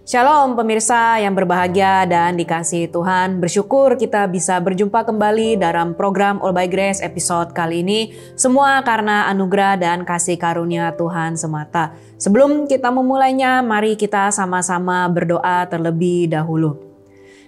Shalom pemirsa yang berbahagia dan dikasihi Tuhan. Bersyukur kita bisa berjumpa kembali dalam program All by Grace episode kali ini. Semua karena anugerah dan kasih karunia Tuhan semata. Sebelum kita memulainya, mari kita sama-sama berdoa terlebih dahulu.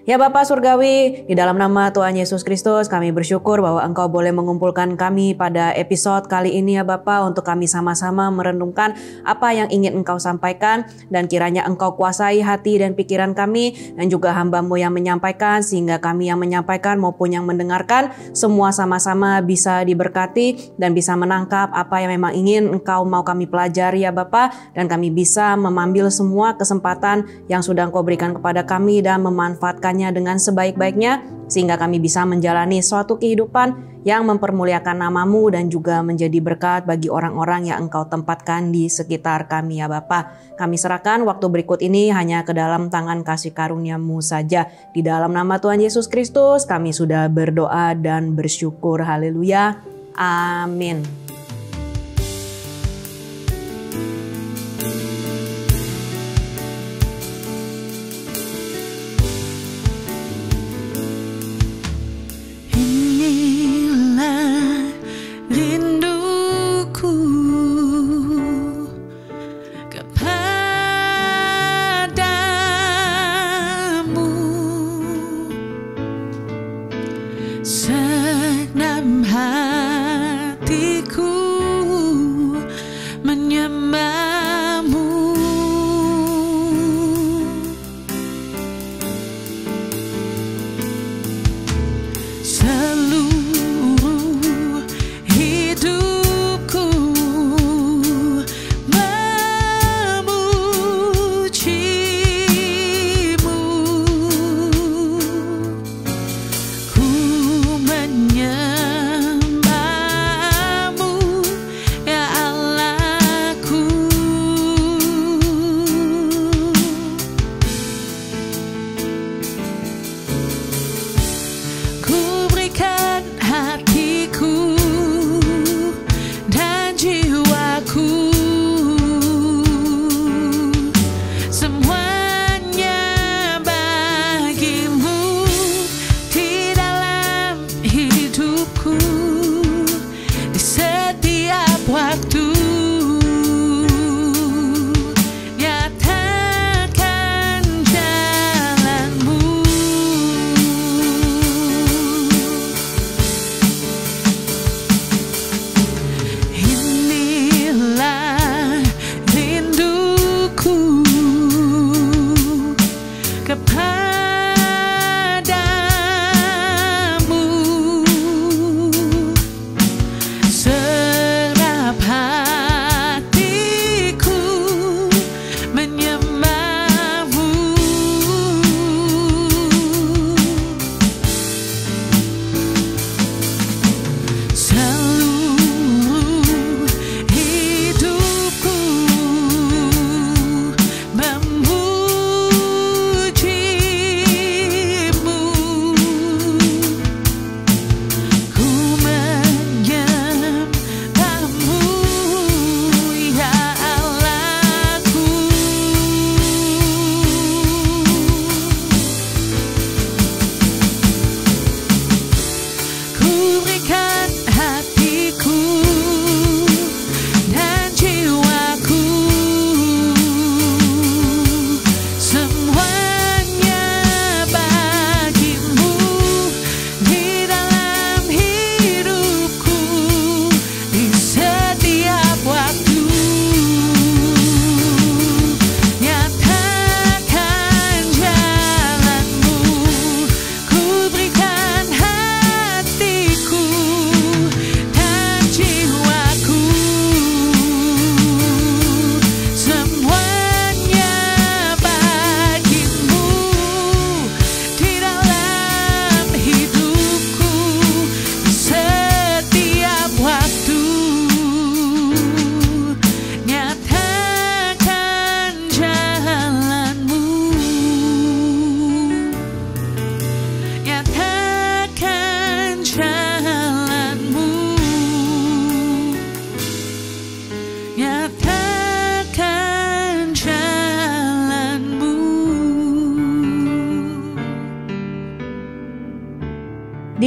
Ya Bapa Surgawi, di dalam nama Tuhan Yesus Kristus kami bersyukur bahwa Engkau boleh mengumpulkan kami pada episode kali ini ya Bapa, untuk kami sama-sama merenungkan apa yang ingin Engkau sampaikan, dan kiranya Engkau kuasai hati dan pikiran kami dan juga hamba-Mu yang menyampaikan, sehingga kami yang menyampaikan maupun yang mendengarkan semua sama-sama bisa diberkati dan bisa menangkap apa yang memang ingin Engkau mau kami pelajari ya Bapa, dan kami bisa mengambil semua kesempatan yang sudah Engkau berikan kepada kami dan memanfaatkannya dengan sebaik-baiknya, sehingga kami bisa menjalani suatu kehidupan yang mempermuliakan nama-Mu dan juga menjadi berkat bagi orang-orang yang Engkau tempatkan di sekitar kami ya Bapa. Kami serahkan waktu berikut ini hanya ke dalam tangan kasih karunia-Mu saja. Di dalam nama Tuhan Yesus Kristus kami sudah berdoa dan bersyukur. Haleluya. Amin. Senam hatiku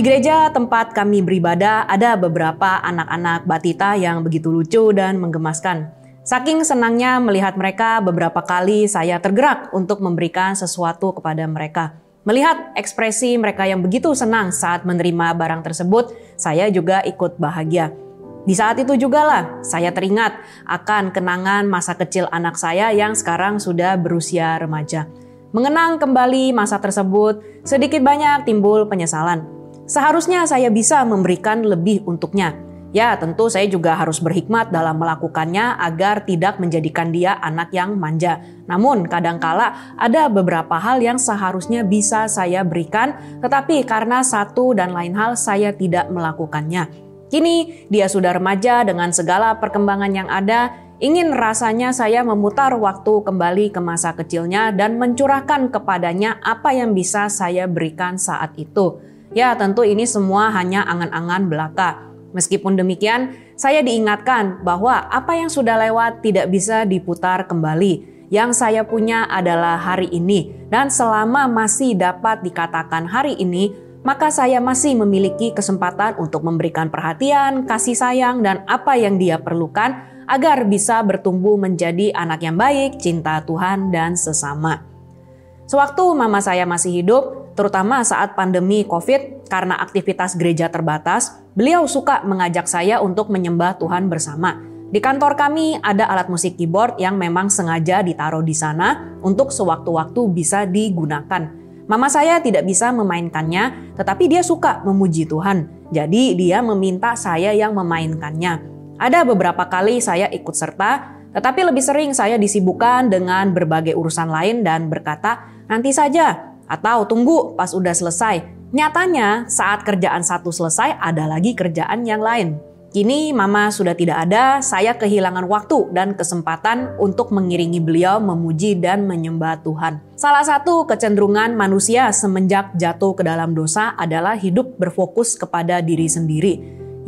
Di gereja tempat kami beribadah ada beberapa anak-anak batita yang begitu lucu dan menggemaskan. Saking senangnya melihat mereka, beberapa kali saya tergerak untuk memberikan sesuatu kepada mereka. Melihat ekspresi mereka yang begitu senang saat menerima barang tersebut, saya juga ikut bahagia. Di saat itu jugalah saya teringat akan kenangan masa kecil anak saya yang sekarang sudah berusia remaja. Mengenang kembali masa tersebut, sedikit banyak timbul penyesalan. Seharusnya saya bisa memberikan lebih untuknya. Ya, tentu saya juga harus berhikmat dalam melakukannya agar tidak menjadikan dia anak yang manja. Namun, kadangkala ada beberapa hal yang seharusnya bisa saya berikan, tetapi karena satu dan lain hal saya tidak melakukannya. Kini dia sudah remaja dengan segala perkembangan yang ada, ingin rasanya saya memutar waktu kembali ke masa kecilnya dan mencurahkan kepadanya apa yang bisa saya berikan saat itu. Ya, tentu ini semua hanya angan-angan belaka. Meskipun demikian, saya diingatkan bahwa apa yang sudah lewat tidak bisa diputar kembali. Yang saya punya adalah hari ini, dan selama masih dapat dikatakan hari ini, maka saya masih memiliki kesempatan untuk memberikan perhatian, kasih sayang, dan apa yang dia perlukan agar bisa bertumbuh menjadi anak yang baik, cinta Tuhan, dan sesama. Sewaktu mama saya masih hidup, terutama saat pandemi COVID, karena aktivitas gereja terbatas, beliau suka mengajak saya untuk menyembah Tuhan bersama. Di kantor kami ada alat musik keyboard yang memang sengaja ditaruh di sana untuk sewaktu-waktu bisa digunakan. Mama saya tidak bisa memainkannya, tetapi dia suka memuji Tuhan. Jadi dia meminta saya yang memainkannya. Ada beberapa kali saya ikut serta, tetapi lebih sering saya disibukkan dengan berbagai urusan lain dan berkata, nanti saja, atau tunggu pas udah selesai. Nyatanya saat kerjaan satu selesai ada lagi kerjaan yang lain. Kini mama sudah tidak ada, saya kehilangan waktu dan kesempatan untuk mengiringi beliau memuji dan menyembah Tuhan. Salah satu kecenderungan manusia semenjak jatuh ke dalam dosa adalah hidup berfokus kepada diri sendiri.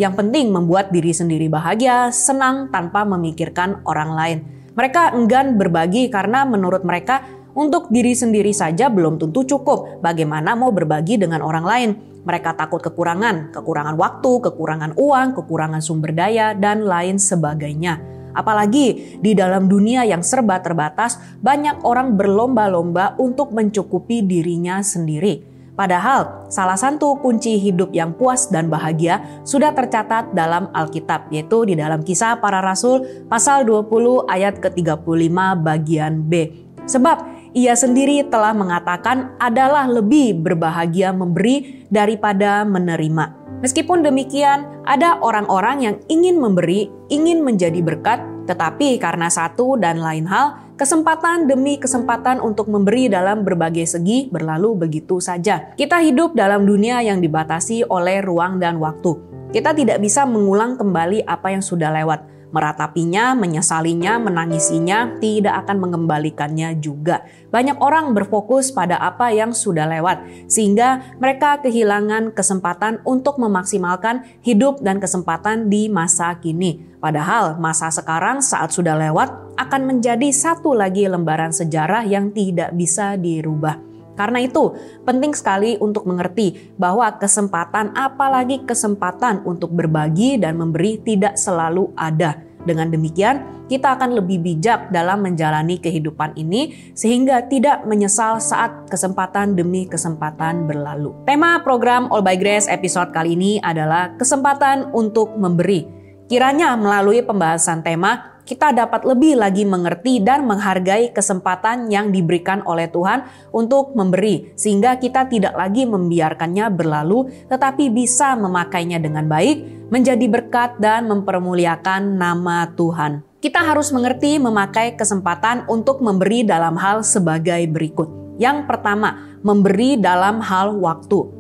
Yang penting membuat diri sendiri bahagia, senang tanpa memikirkan orang lain. Mereka enggan berbagi karena menurut mereka untuk diri sendiri saja belum tentu cukup. Bagaimana mau berbagi dengan orang lain? Mereka takut kekurangan waktu, kekurangan uang, kekurangan sumber daya, dan lain sebagainya. Apalagi di dalam dunia yang serba terbatas, banyak orang berlomba-lomba untuk mencukupi dirinya sendiri. Padahal salah satu kunci hidup yang puas dan bahagia sudah tercatat dalam Alkitab, yaitu di dalam Kisah Para Rasul pasal 20 ayat ke-35 bagian B. Sebab ia sendiri telah mengatakan adalah lebih berbahagia memberi daripada menerima. Meskipun demikian, ada orang-orang yang ingin memberi, ingin menjadi berkat, tetapi karena satu dan lain hal, kesempatan demi kesempatan untuk memberi dalam berbagai segi berlalu begitu saja. Kita hidup dalam dunia yang dibatasi oleh ruang dan waktu. Kita tidak bisa mengulang kembali apa yang sudah lewat. Meratapinya, menyesalinya, menangisinya, tidak akan mengembalikannya juga. Banyak orang berfokus pada apa yang sudah lewat, sehingga mereka kehilangan kesempatan untuk memaksimalkan hidup dan kesempatan di masa kini. Padahal masa sekarang saat sudah lewat akan menjadi satu lagi lembaran sejarah yang tidak bisa dirubah. Karena itu, penting sekali untuk mengerti bahwa kesempatan, apalagi kesempatan untuk berbagi dan memberi tidak selalu ada. Dengan demikian, kita akan lebih bijak dalam menjalani kehidupan ini sehingga tidak menyesal saat kesempatan demi kesempatan berlalu. Tema program All by Grace episode kali ini adalah kesempatan untuk memberi. Kiranya melalui pembahasan tema, kita dapat lebih lagi mengerti dan menghargai kesempatan yang diberikan oleh Tuhan untuk memberi, sehingga kita tidak lagi membiarkannya berlalu, tetapi bisa memakainya dengan baik, menjadi berkat dan mempermuliakan nama Tuhan. Kita harus mengerti memakai kesempatan untuk memberi dalam hal sebagai berikut. Yang pertama, memberi dalam hal waktu.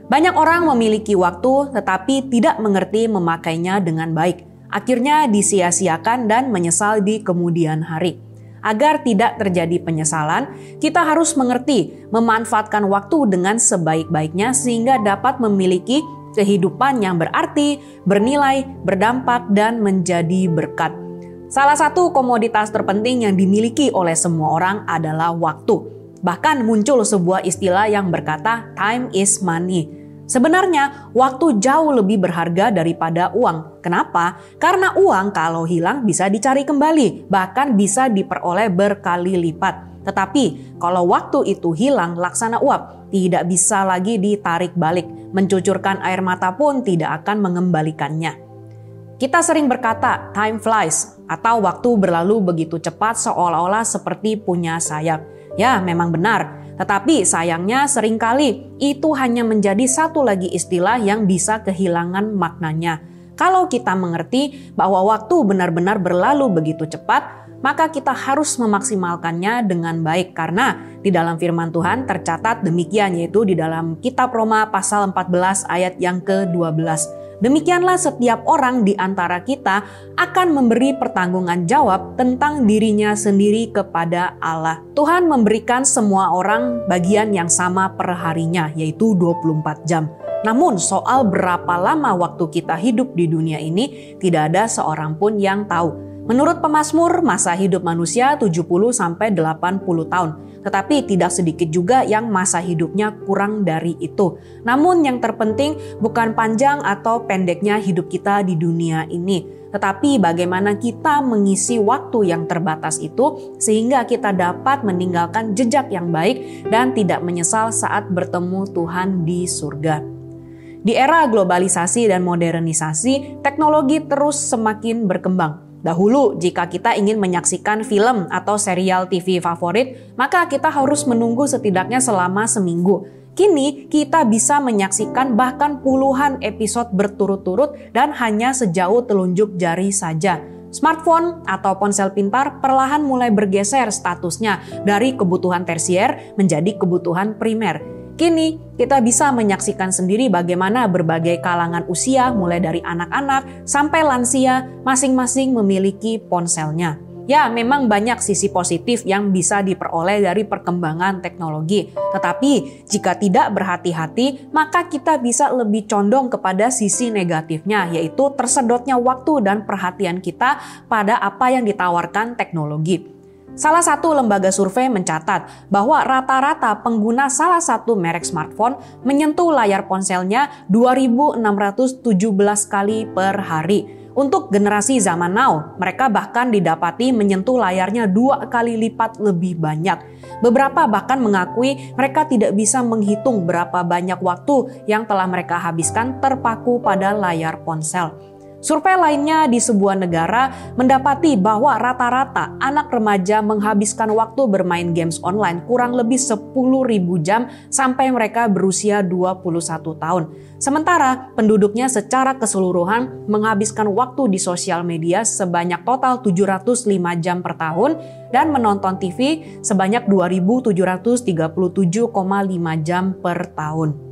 Banyak orang memiliki waktu tetapi tidak mengerti memakainya dengan baik. Akhirnya disia-siakan dan menyesal di kemudian hari. Agar tidak terjadi penyesalan, kita harus mengerti memanfaatkan waktu dengan sebaik-baiknya sehingga dapat memiliki kehidupan yang berarti, bernilai, berdampak, dan menjadi berkat. Salah satu komoditas terpenting yang dimiliki oleh semua orang adalah waktu. Bahkan muncul sebuah istilah yang berkata time is money. Sebenarnya waktu jauh lebih berharga daripada uang. Kenapa? Karena uang kalau hilang bisa dicari kembali, bahkan bisa diperoleh berkali lipat. Tetapi kalau waktu itu hilang laksana uap, tidak bisa lagi ditarik balik. Mencucurkan air mata pun tidak akan mengembalikannya. Kita sering berkata, time flies, atau waktu berlalu begitu cepat seolah-olah seperti punya sayap. Ya, memang benar. Tetapi sayangnya seringkali itu hanya menjadi satu lagi istilah yang bisa kehilangan maknanya. Kalau kita mengerti bahwa waktu benar-benar berlalu begitu cepat, maka kita harus memaksimalkannya dengan baik. Karena di dalam firman Tuhan tercatat demikian, yaitu di dalam kitab Roma pasal 14 ayat yang ke-12. Demikianlah setiap orang di antara kita akan memberi pertanggungan jawab tentang dirinya sendiri kepada Allah. Tuhan memberikan semua orang bagian yang sama per harinya, yaitu 24 jam. Namun soal berapa lama waktu kita hidup di dunia ini, tidak ada seorang pun yang tahu. Menurut pemazmur, masa hidup manusia 70-80 tahun. Tetapi tidak sedikit juga yang masa hidupnya kurang dari itu. Namun yang terpenting bukan panjang atau pendeknya hidup kita di dunia ini, tetapi bagaimana kita mengisi waktu yang terbatas itu sehingga kita dapat meninggalkan jejak yang baik dan tidak menyesal saat bertemu Tuhan di surga. Di era globalisasi dan modernisasi, teknologi terus semakin berkembang. Dahulu, jika kita ingin menyaksikan film atau serial TV favorit, maka kita harus menunggu setidaknya selama seminggu. Kini, kita bisa menyaksikan bahkan puluhan episode berturut-turut dan hanya sejauh telunjuk jari saja. Smartphone atau ponsel pintar perlahan mulai bergeser statusnya dari kebutuhan tersier menjadi kebutuhan primer. Kini kita bisa menyaksikan sendiri bagaimana berbagai kalangan usia mulai dari anak-anak sampai lansia masing-masing memiliki ponselnya. Ya, memang banyak sisi positif yang bisa diperoleh dari perkembangan teknologi. Tetapi jika tidak berhati-hati, maka kita bisa lebih condong kepada sisi negatifnya, yaitu tersedotnya waktu dan perhatian kita pada apa yang ditawarkan teknologi. Salah satu lembaga survei mencatat bahwa rata-rata pengguna salah satu merek smartphone menyentuh layar ponselnya 2.617 kali per hari. Untuk generasi zaman now, mereka bahkan didapati menyentuh layarnya 2 kali lipat lebih banyak. Beberapa bahkan mengakui mereka tidak bisa menghitung berapa banyak waktu yang telah mereka habiskan terpaku pada layar ponsel. Survei lainnya di sebuah negara mendapati bahwa rata-rata anak remaja menghabiskan waktu bermain games online kurang lebih 10.000 jam sampai mereka berusia 21 tahun. Sementara penduduknya secara keseluruhan menghabiskan waktu di sosial media sebanyak total 705 jam per tahun dan menonton TV sebanyak 2.737,5 jam per tahun.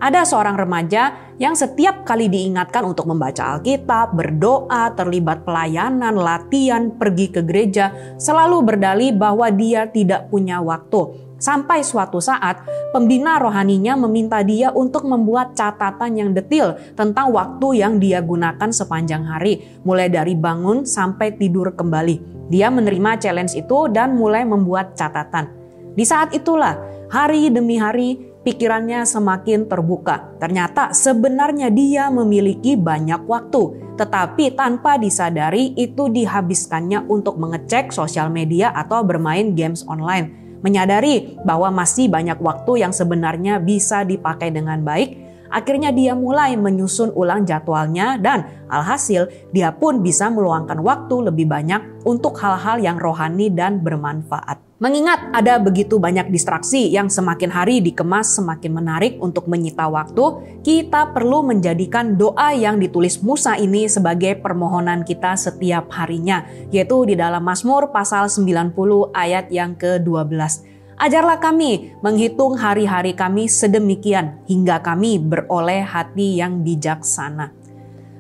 Ada seorang remaja yang setiap kali diingatkan untuk membaca Alkitab, berdoa, terlibat pelayanan, latihan, pergi ke gereja, selalu berdalih bahwa dia tidak punya waktu. Sampai suatu saat, pembina rohaninya meminta dia untuk membuat catatan yang detail tentang waktu yang dia gunakan sepanjang hari, mulai dari bangun sampai tidur kembali. Dia menerima challenge itu dan mulai membuat catatan. Di saat itulah, hari demi hari, pikirannya semakin terbuka. Ternyata sebenarnya dia memiliki banyak waktu, tetapi tanpa disadari itu dihabiskannya untuk mengecek sosial media atau bermain games online. Menyadari bahwa masih banyak waktu yang sebenarnya bisa dipakai dengan baik, akhirnya dia mulai menyusun ulang jadwalnya dan alhasil dia pun bisa meluangkan waktu lebih banyak untuk hal-hal yang rohani dan bermanfaat. Mengingat ada begitu banyak distraksi yang semakin hari dikemas semakin menarik untuk menyita waktu, kita perlu menjadikan doa yang ditulis Musa ini sebagai permohonan kita setiap harinya, yaitu di dalam Mazmur pasal 90 ayat yang ke-12. Ajarlah kami menghitung hari-hari kami sedemikian hingga kami beroleh hati yang bijaksana.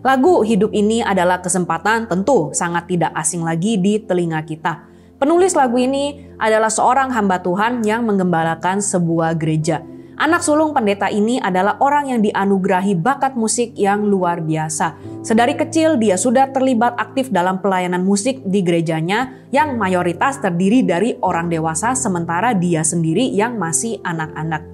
Lagu hidup ini adalah kesempatan tentu sangat tidak asing lagi di telinga kita. Penulis lagu ini adalah seorang hamba Tuhan yang menggembalakan sebuah gereja. Anak sulung pendeta ini adalah orang yang dianugerahi bakat musik yang luar biasa. Sedari kecil dia sudah terlibat aktif dalam pelayanan musik di gerejanya yang mayoritas terdiri dari orang dewasa sementara dia sendiri yang masih anak-anak.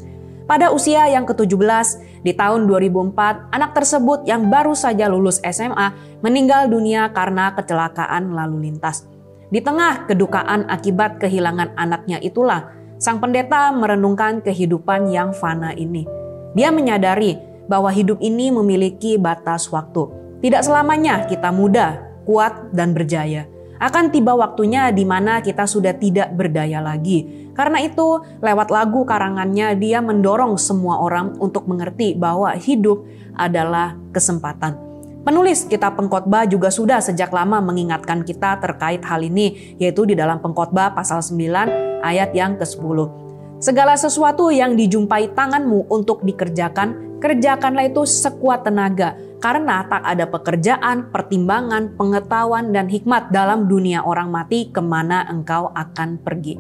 Pada usia yang ke-17, di tahun 2004, anak tersebut yang baru saja lulus SMA meninggal dunia karena kecelakaan lalu lintas. Di tengah kedukaan akibat kehilangan anaknya itulah, sang pendeta merenungkan kehidupan yang fana ini. Dia menyadari bahwa hidup ini memiliki batas waktu. Tidak selamanya kita muda, kuat, dan berjaya. Akan tiba waktunya di mana kita sudah tidak berdaya lagi. Karena itu, lewat lagu karangannya dia mendorong semua orang untuk mengerti bahwa hidup adalah kesempatan. Penulis kitab Pengkhotbah juga sudah sejak lama mengingatkan kita terkait hal ini, yaitu di dalam Pengkhotbah pasal 9 ayat yang ke-10. Segala sesuatu yang dijumpai tanganmu untuk dikerjakan, kerjakanlah itu sekuat tenaga. Karena tak ada pekerjaan, pertimbangan, pengetahuan, dan hikmat dalam dunia orang mati kemana engkau akan pergi.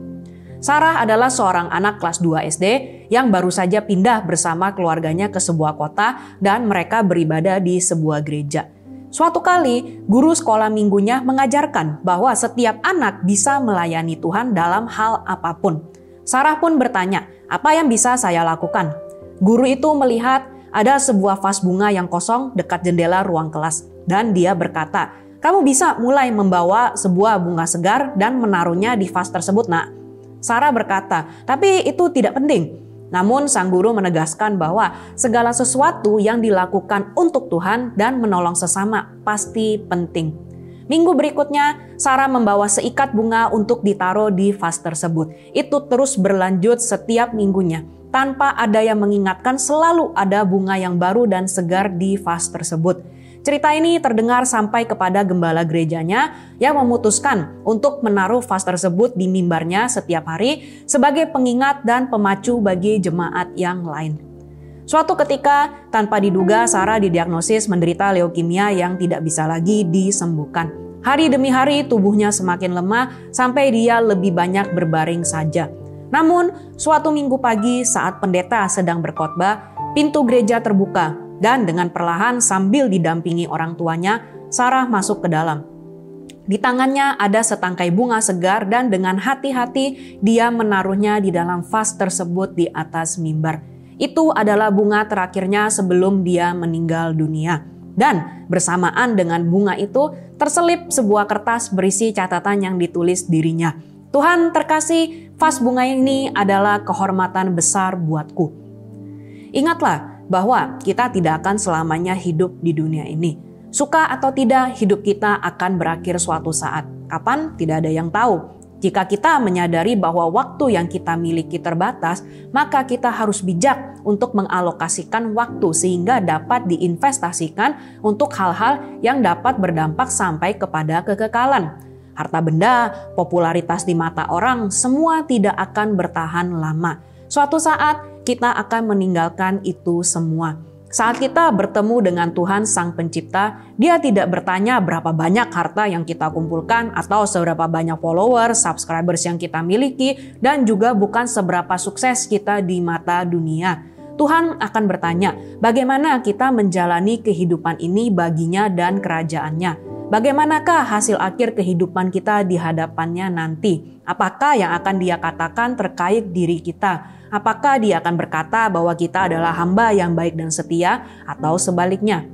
Sarah adalah seorang anak kelas 2 SD yang baru saja pindah bersama keluarganya ke sebuah kota dan mereka beribadah di sebuah gereja. Suatu kali, guru sekolah minggunya mengajarkan bahwa setiap anak bisa melayani Tuhan dalam hal apapun. Sarah pun bertanya, apa yang bisa saya lakukan? Guru itu melihat ada sebuah vas bunga yang kosong dekat jendela ruang kelas. Dan dia berkata, kamu bisa mulai membawa sebuah bunga segar dan menaruhnya di vas tersebut, nak. Sarah berkata, tapi itu tidak penting. Namun sang guru menegaskan bahwa segala sesuatu yang dilakukan untuk Tuhan dan menolong sesama pasti penting. Minggu berikutnya, Sarah membawa seikat bunga untuk ditaruh di vas tersebut. Itu terus berlanjut setiap minggunya. Tanpa ada yang mengingatkan, selalu ada bunga yang baru dan segar di vas tersebut. Cerita ini terdengar sampai kepada gembala gerejanya yang memutuskan untuk menaruh vas tersebut di mimbarnya setiap hari sebagai pengingat dan pemacu bagi jemaat yang lain. Suatu ketika, tanpa diduga, Sarah didiagnosis menderita leukemia yang tidak bisa lagi disembuhkan. Hari demi hari tubuhnya semakin lemah sampai dia lebih banyak berbaring saja. Namun, suatu minggu pagi saat pendeta sedang berkhotbah, pintu gereja terbuka dan dengan perlahan sambil didampingi orang tuanya, Sarah masuk ke dalam. Di tangannya ada setangkai bunga segar dan dengan hati-hati dia menaruhnya di dalam vas tersebut di atas mimbar. Itu adalah bunga terakhirnya sebelum dia meninggal dunia. Dan bersamaan dengan bunga itu terselip sebuah kertas berisi catatan yang ditulis dirinya. Tuhan terkasih, vas bunga ini adalah kehormatan besar buatku. Ingatlah bahwa kita tidak akan selamanya hidup di dunia ini. Suka atau tidak, hidup kita akan berakhir suatu saat. Kapan? Tidak ada yang tahu. Jika kita menyadari bahwa waktu yang kita miliki terbatas, maka kita harus bijak untuk mengalokasikan waktu sehingga dapat diinvestasikan untuk hal-hal yang dapat berdampak sampai kepada kekekalan. Harta benda, popularitas di mata orang, semua tidak akan bertahan lama. Suatu saat kita akan meninggalkan itu semua. Saat kita bertemu dengan Tuhan Sang Pencipta, Dia tidak bertanya berapa banyak harta yang kita kumpulkan atau seberapa banyak follower, subscribers yang kita miliki, dan juga bukan seberapa sukses kita di mata dunia. Tuhan akan bertanya, bagaimana kita menjalani kehidupan ini baginya dan kerajaannya. Bagaimanakah hasil akhir kehidupan kita di hadapannya nanti? Apakah yang akan Dia katakan terkait diri kita? Apakah Dia akan berkata bahwa kita adalah hamba yang baik dan setia atau sebaliknya?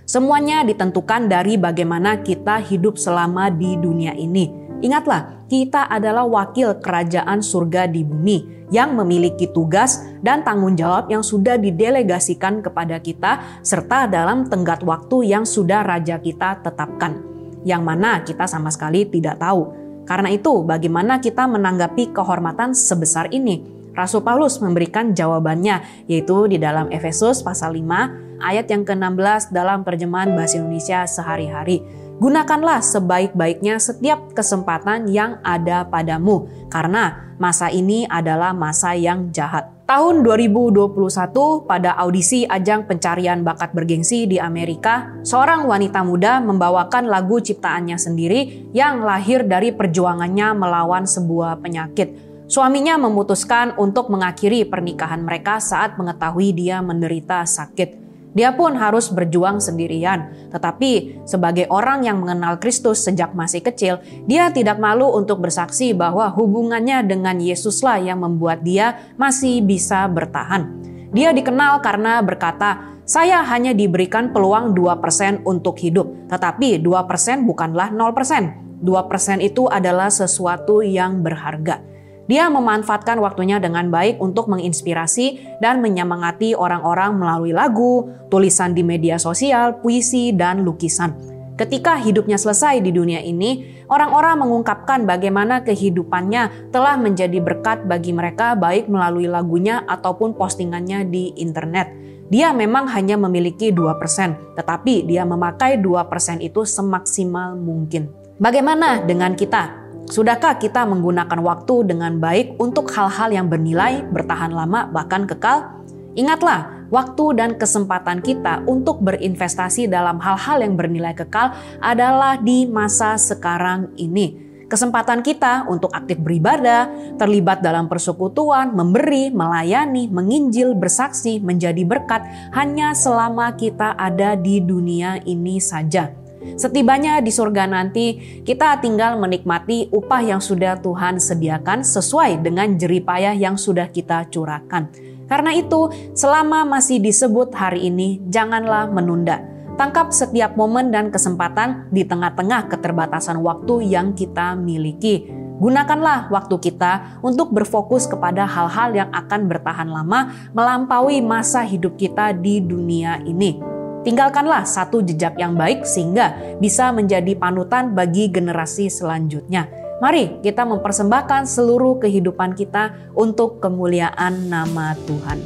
Semuanya ditentukan dari bagaimana kita hidup selama di dunia ini. Ingatlah, kita adalah wakil kerajaan surga di bumi yang memiliki tugas dan tanggung jawab yang sudah didelegasikan kepada kita serta dalam tenggat waktu yang sudah Raja kita tetapkan, yang mana kita sama sekali tidak tahu. Karena itu, bagaimana kita menanggapi kehormatan sebesar ini? Rasul Paulus memberikan jawabannya, yaitu di dalam Efesus pasal 5 ayat yang ke-16 dalam terjemahan Bahasa Indonesia sehari-hari. Gunakanlah sebaik-baiknya setiap kesempatan yang ada padamu, karena masa ini adalah masa yang jahat. Tahun 2021, pada audisi ajang pencarian bakat bergengsi di Amerika, seorang wanita muda membawakan lagu ciptaannya sendiri yang lahir dari perjuangannya melawan sebuah penyakit. Suaminya memutuskan untuk mengakhiri pernikahan mereka saat mengetahui dia menderita sakit. Dia pun harus berjuang sendirian. Tetapi sebagai orang yang mengenal Kristus sejak masih kecil, dia tidak malu untuk bersaksi bahwa hubungannya dengan Yesuslah yang membuat dia masih bisa bertahan. Dia dikenal karena berkata, "Saya hanya diberikan peluang 2% untuk hidup, tetapi 2% bukanlah 0%. 2% itu adalah sesuatu yang berharga." Dia memanfaatkan waktunya dengan baik untuk menginspirasi dan menyemangati orang-orang melalui lagu, tulisan di media sosial, puisi, dan lukisan. Ketika hidupnya selesai di dunia ini, orang-orang mengungkapkan bagaimana kehidupannya telah menjadi berkat bagi mereka baik melalui lagunya ataupun postingannya di internet. Dia memang hanya memiliki 2%, tetapi dia memakai 2% itu semaksimal mungkin. Bagaimana dengan kita? Sudahkah kita menggunakan waktu dengan baik untuk hal-hal yang bernilai, bertahan lama, bahkan kekal? Ingatlah, waktu dan kesempatan kita untuk berinvestasi dalam hal-hal yang bernilai kekal adalah di masa sekarang ini. Kesempatan kita untuk aktif beribadah, terlibat dalam persekutuan, memberi, melayani, menginjil, bersaksi, menjadi berkat hanya selama kita ada di dunia ini saja. Setibanya di surga nanti, kita tinggal menikmati upah yang sudah Tuhan sediakan sesuai dengan jeripayah yang sudah kita curahkan. Karena itu, selama masih disebut hari ini, janganlah menunda. Tangkap setiap momen dan kesempatan di tengah-tengah keterbatasan waktu yang kita miliki. Gunakanlah waktu kita untuk berfokus kepada hal-hal yang akan bertahan lama melampaui masa hidup kita di dunia ini. Tinggalkanlah satu jejak yang baik sehingga bisa menjadi panutan bagi generasi selanjutnya. Mari kita mempersembahkan seluruh kehidupan kita untuk kemuliaan nama Tuhan.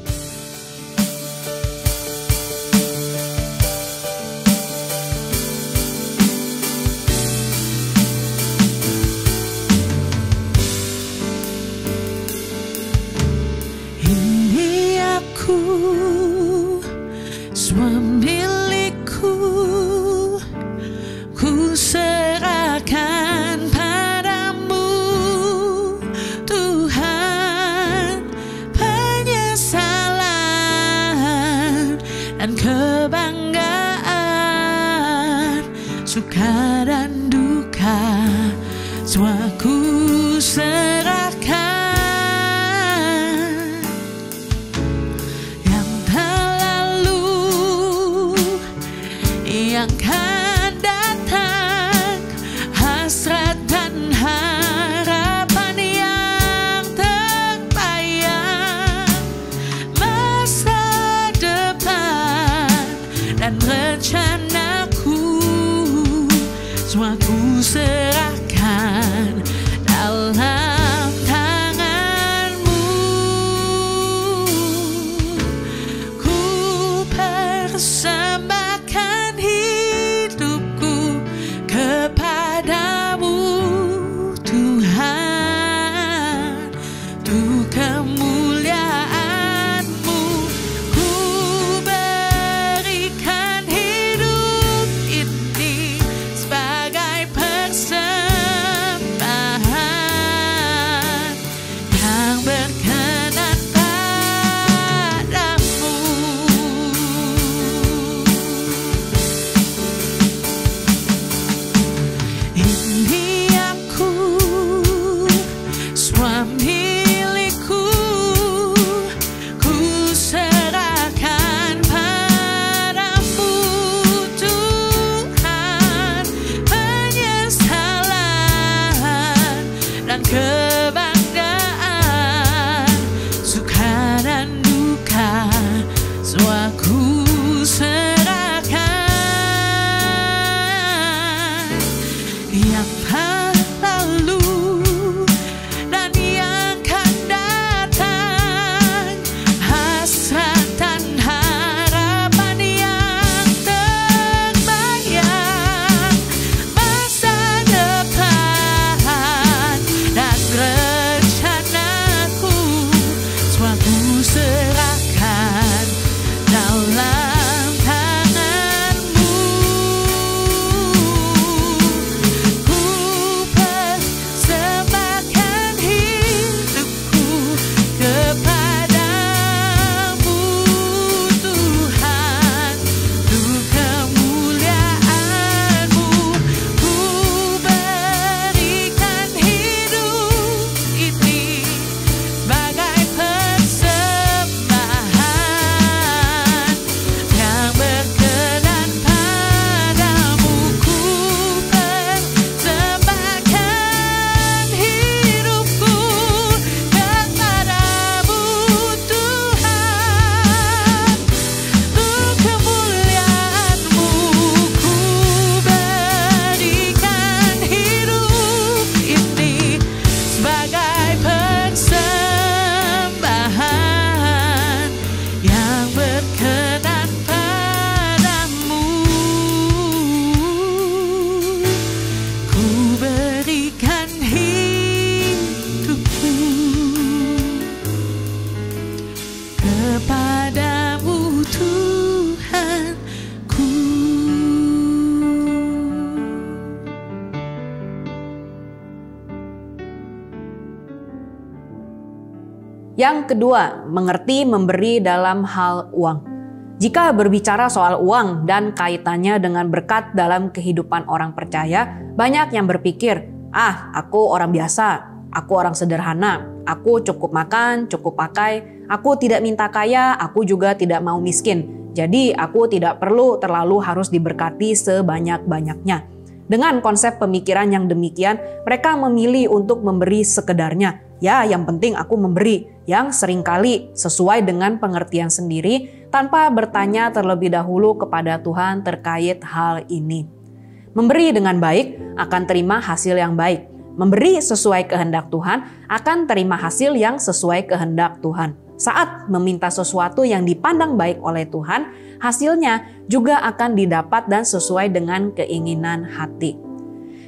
Ini aku, suami ku serahkan padamu, Tuhan. Penyesalan dan kebanggaan, suka dan duka, semua ku serahkan. Yang telah lalu, yang semua ku serahkan dalam tangan-Mu. Ku persembahkan hidupku kepadamu, Tuhan, untuk kemuliaan-Mu. Ku berikan hidup ini sebagai persembahan Yang kedua, mengerti memberi dalam hal uang. Jika berbicara soal uang dan kaitannya dengan berkat dalam kehidupan orang percaya, banyak yang berpikir, aku orang biasa, aku orang sederhana, aku cukup makan, cukup pakai, aku tidak minta kaya, aku juga tidak mau miskin. Jadi aku tidak perlu terlalu harus diberkati sebanyak-banyaknya. Dengan konsep pemikiran yang demikian, mereka memilih untuk memberi sekedarnya. Ya, yang penting aku memberi, yang seringkali sesuai dengan pengertian sendiri tanpa bertanya terlebih dahulu kepada Tuhan terkait hal ini. Memberi dengan baik akan terima hasil yang baik. Memberi sesuai kehendak Tuhan akan terima hasil yang sesuai kehendak Tuhan. Saat meminta sesuatu yang dipandang baik oleh Tuhan, hasilnya juga akan didapat dan sesuai dengan keinginan hati.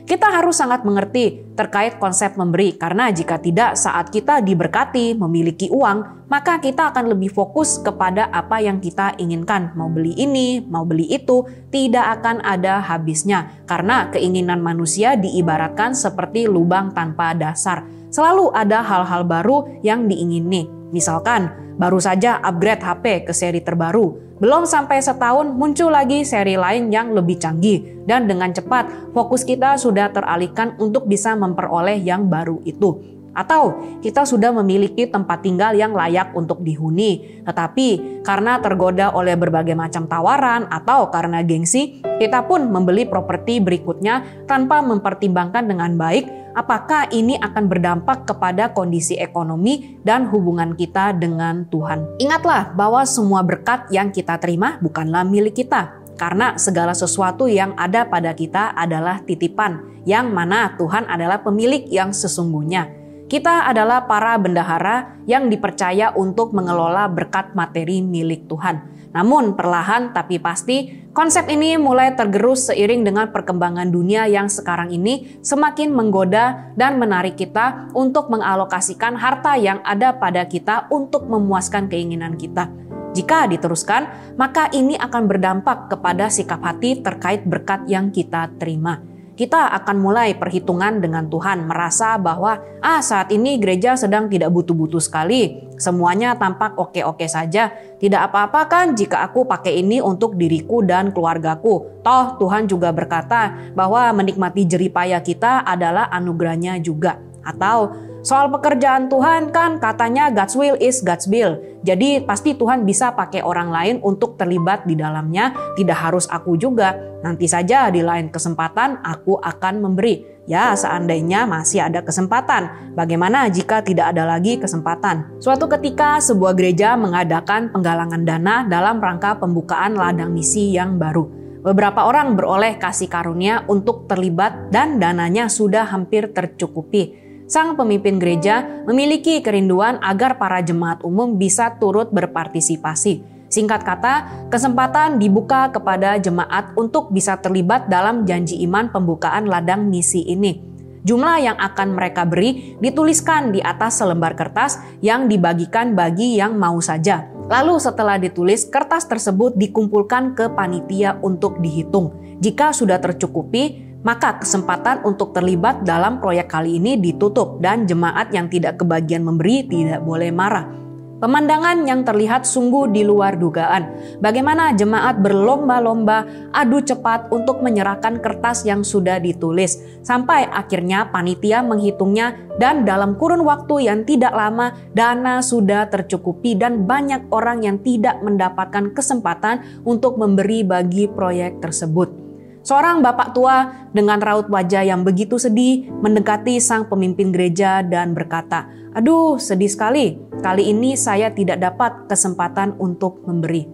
Kita harus sangat mengerti terkait konsep memberi, karena jika tidak saat kita diberkati memiliki uang, maka kita akan lebih fokus kepada apa yang kita inginkan. Mau beli ini, mau beli itu, tidak akan ada habisnya. Karena keinginan manusia diibaratkan seperti lubang tanpa dasar. Selalu ada hal-hal baru yang diingini. Misalkan, baru saja upgrade HP ke seri terbaru. Belum sampai setahun muncul lagi seri lain yang lebih canggih. Dan dengan cepat fokus kita sudah teralihkan untuk bisa memperoleh yang baru itu. Atau kita sudah memiliki tempat tinggal yang layak untuk dihuni. Tetapi karena tergoda oleh berbagai macam tawaran atau karena gengsi, kita pun membeli properti berikutnya tanpa mempertimbangkan dengan baik apakah ini akan berdampak kepada kondisi ekonomi dan hubungan kita dengan Tuhan. Ingatlah bahwa semua berkat yang kita terima bukanlah milik kita. Karena segala sesuatu yang ada pada kita adalah titipan, yang mana Tuhan adalah pemilik yang sesungguhnya. Kita adalah para bendahara yang dipercaya untuk mengelola berkat materi milik Tuhan. Namun perlahan tapi pasti, konsep ini mulai tergerus seiring dengan perkembangan dunia yang sekarang ini semakin menggoda dan menarik kita untuk mengalokasikan harta yang ada pada kita untuk memuaskan keinginan kita. Jika diteruskan, maka ini akan berdampak kepada sikap hati terkait berkat yang kita terima. Kita akan mulai perhitungan dengan Tuhan, merasa bahwa saat ini gereja sedang tidak butuh-butuh sekali. Semuanya tampak oke-oke saja. Tidak apa-apa kan jika aku pakai ini untuk diriku dan keluargaku. Toh Tuhan juga berkata bahwa menikmati jeripaya kita adalah anugerahnya juga. Atau soal pekerjaan Tuhan kan katanya God's will is God's will. Jadi pasti Tuhan bisa pakai orang lain untuk terlibat di dalamnya. Tidak harus aku juga. Nanti saja di lain kesempatan aku akan memberi. Ya, seandainya masih ada kesempatan. Bagaimana jika tidak ada lagi kesempatan? Suatu ketika sebuah gereja mengadakan penggalangan dana dalam rangka pembukaan ladang misi yang baru. Beberapa orang beroleh kasih karunia untuk terlibat dan dananya sudah hampir tercukupi. Sang pemimpin gereja memiliki kerinduan agar para jemaat umum bisa turut berpartisipasi. Singkat kata, kesempatan dibuka kepada jemaat untuk bisa terlibat dalam janji iman pembukaan ladang misi ini. Jumlah yang akan mereka beri dituliskan di atas selembar kertas yang dibagikan bagi yang mau saja. Lalu setelah ditulis, kertas tersebut dikumpulkan ke panitia untuk dihitung. Jika sudah tercukupi, maka kesempatan untuk terlibat dalam proyek kali ini ditutup dan jemaat yang tidak kebagian memberi tidak boleh marah. Pemandangan yang terlihat sungguh di luar dugaan. Bagaimana jemaat berlomba-lomba adu cepat untuk menyerahkan kertas yang sudah ditulis. Sampai akhirnya panitia menghitungnya dan dalam kurun waktu yang tidak lama dana sudah tercukupi dan banyak orang yang tidak mendapatkan kesempatan untuk memberi bagi proyek tersebut. Seorang bapak tua dengan raut wajah yang begitu sedih mendekati sang pemimpin gereja dan berkata, "Aduh, sedih sekali. Kali ini saya tidak dapat kesempatan untuk memberi."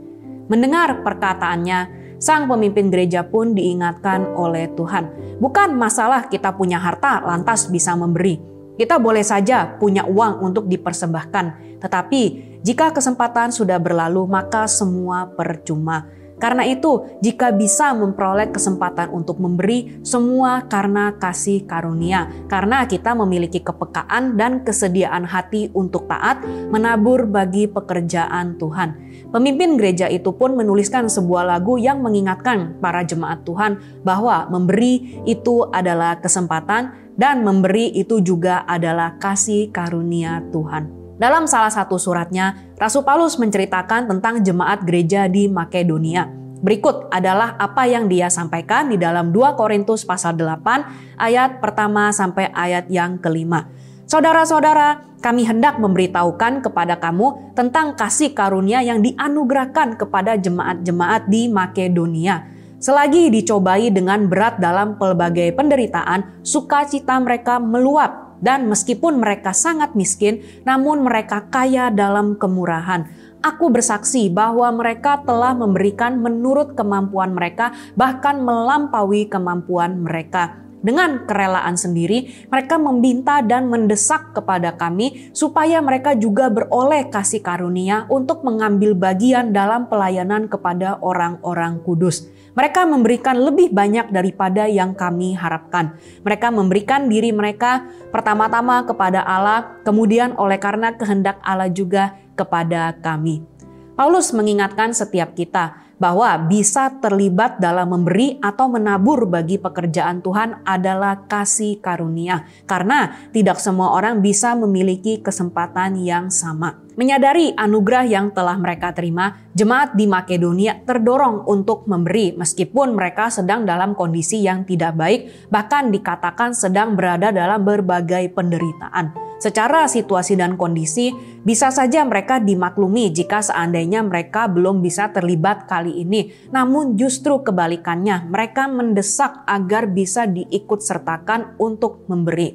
Mendengar perkataannya, sang pemimpin gereja pun diingatkan oleh Tuhan. Bukan masalah kita punya harta lantas bisa memberi. Kita boleh saja punya uang untuk dipersembahkan. Tetapi jika kesempatan sudah berlalu maka semua percuma. Karena itu, jika bisa memperoleh kesempatan untuk memberi, semua karena kasih karunia. Karena kita memiliki kepekaan dan kesediaan hati untuk taat, menabur bagi pekerjaan Tuhan. Pemimpin gereja itu pun menuliskan sebuah lagu yang mengingatkan para jemaat Tuhan bahwa memberi itu adalah kesempatan dan memberi itu juga adalah kasih karunia Tuhan. Dalam salah satu suratnya, Rasul Paulus menceritakan tentang jemaat gereja di Makedonia. Berikut adalah apa yang dia sampaikan di dalam 2 Korintus pasal 8 ayat pertama sampai ayat yang kelima. Saudara-saudara, kami hendak memberitahukan kepada kamu tentang kasih karunia yang dianugerahkan kepada jemaat-jemaat di Makedonia. Selagi dicobai dengan berat dalam pelbagai penderitaan, sukacita mereka meluap, dan meskipun mereka sangat miskin, namun mereka kaya dalam kemurahan. Aku bersaksi bahwa mereka telah memberikan menurut kemampuan mereka, bahkan melampaui kemampuan mereka. Dengan kerelaan sendiri, mereka meminta dan mendesak kepada kami supaya mereka juga beroleh kasih karunia untuk mengambil bagian dalam pelayanan kepada orang-orang kudus. Mereka memberikan lebih banyak daripada yang kami harapkan. Mereka memberikan diri mereka pertama-tama kepada Allah, kemudian oleh karena kehendak Allah juga kepada kami. Paulus mengingatkan setiap kita bahwa bisa terlibat dalam memberi atau menabur bagi pekerjaan Tuhan adalah kasih karunia, karena tidak semua orang bisa memiliki kesempatan yang sama. Menyadari anugerah yang telah mereka terima, jemaat di Makedonia terdorong untuk memberi meskipun mereka sedang dalam kondisi yang tidak baik, bahkan dikatakan sedang berada dalam berbagai penderitaan. Secara situasi dan kondisi, bisa saja mereka dimaklumi jika seandainya mereka belum bisa terlibat kali ini. Namun justru kebalikannya, mereka mendesak agar bisa diikutsertakan untuk memberi.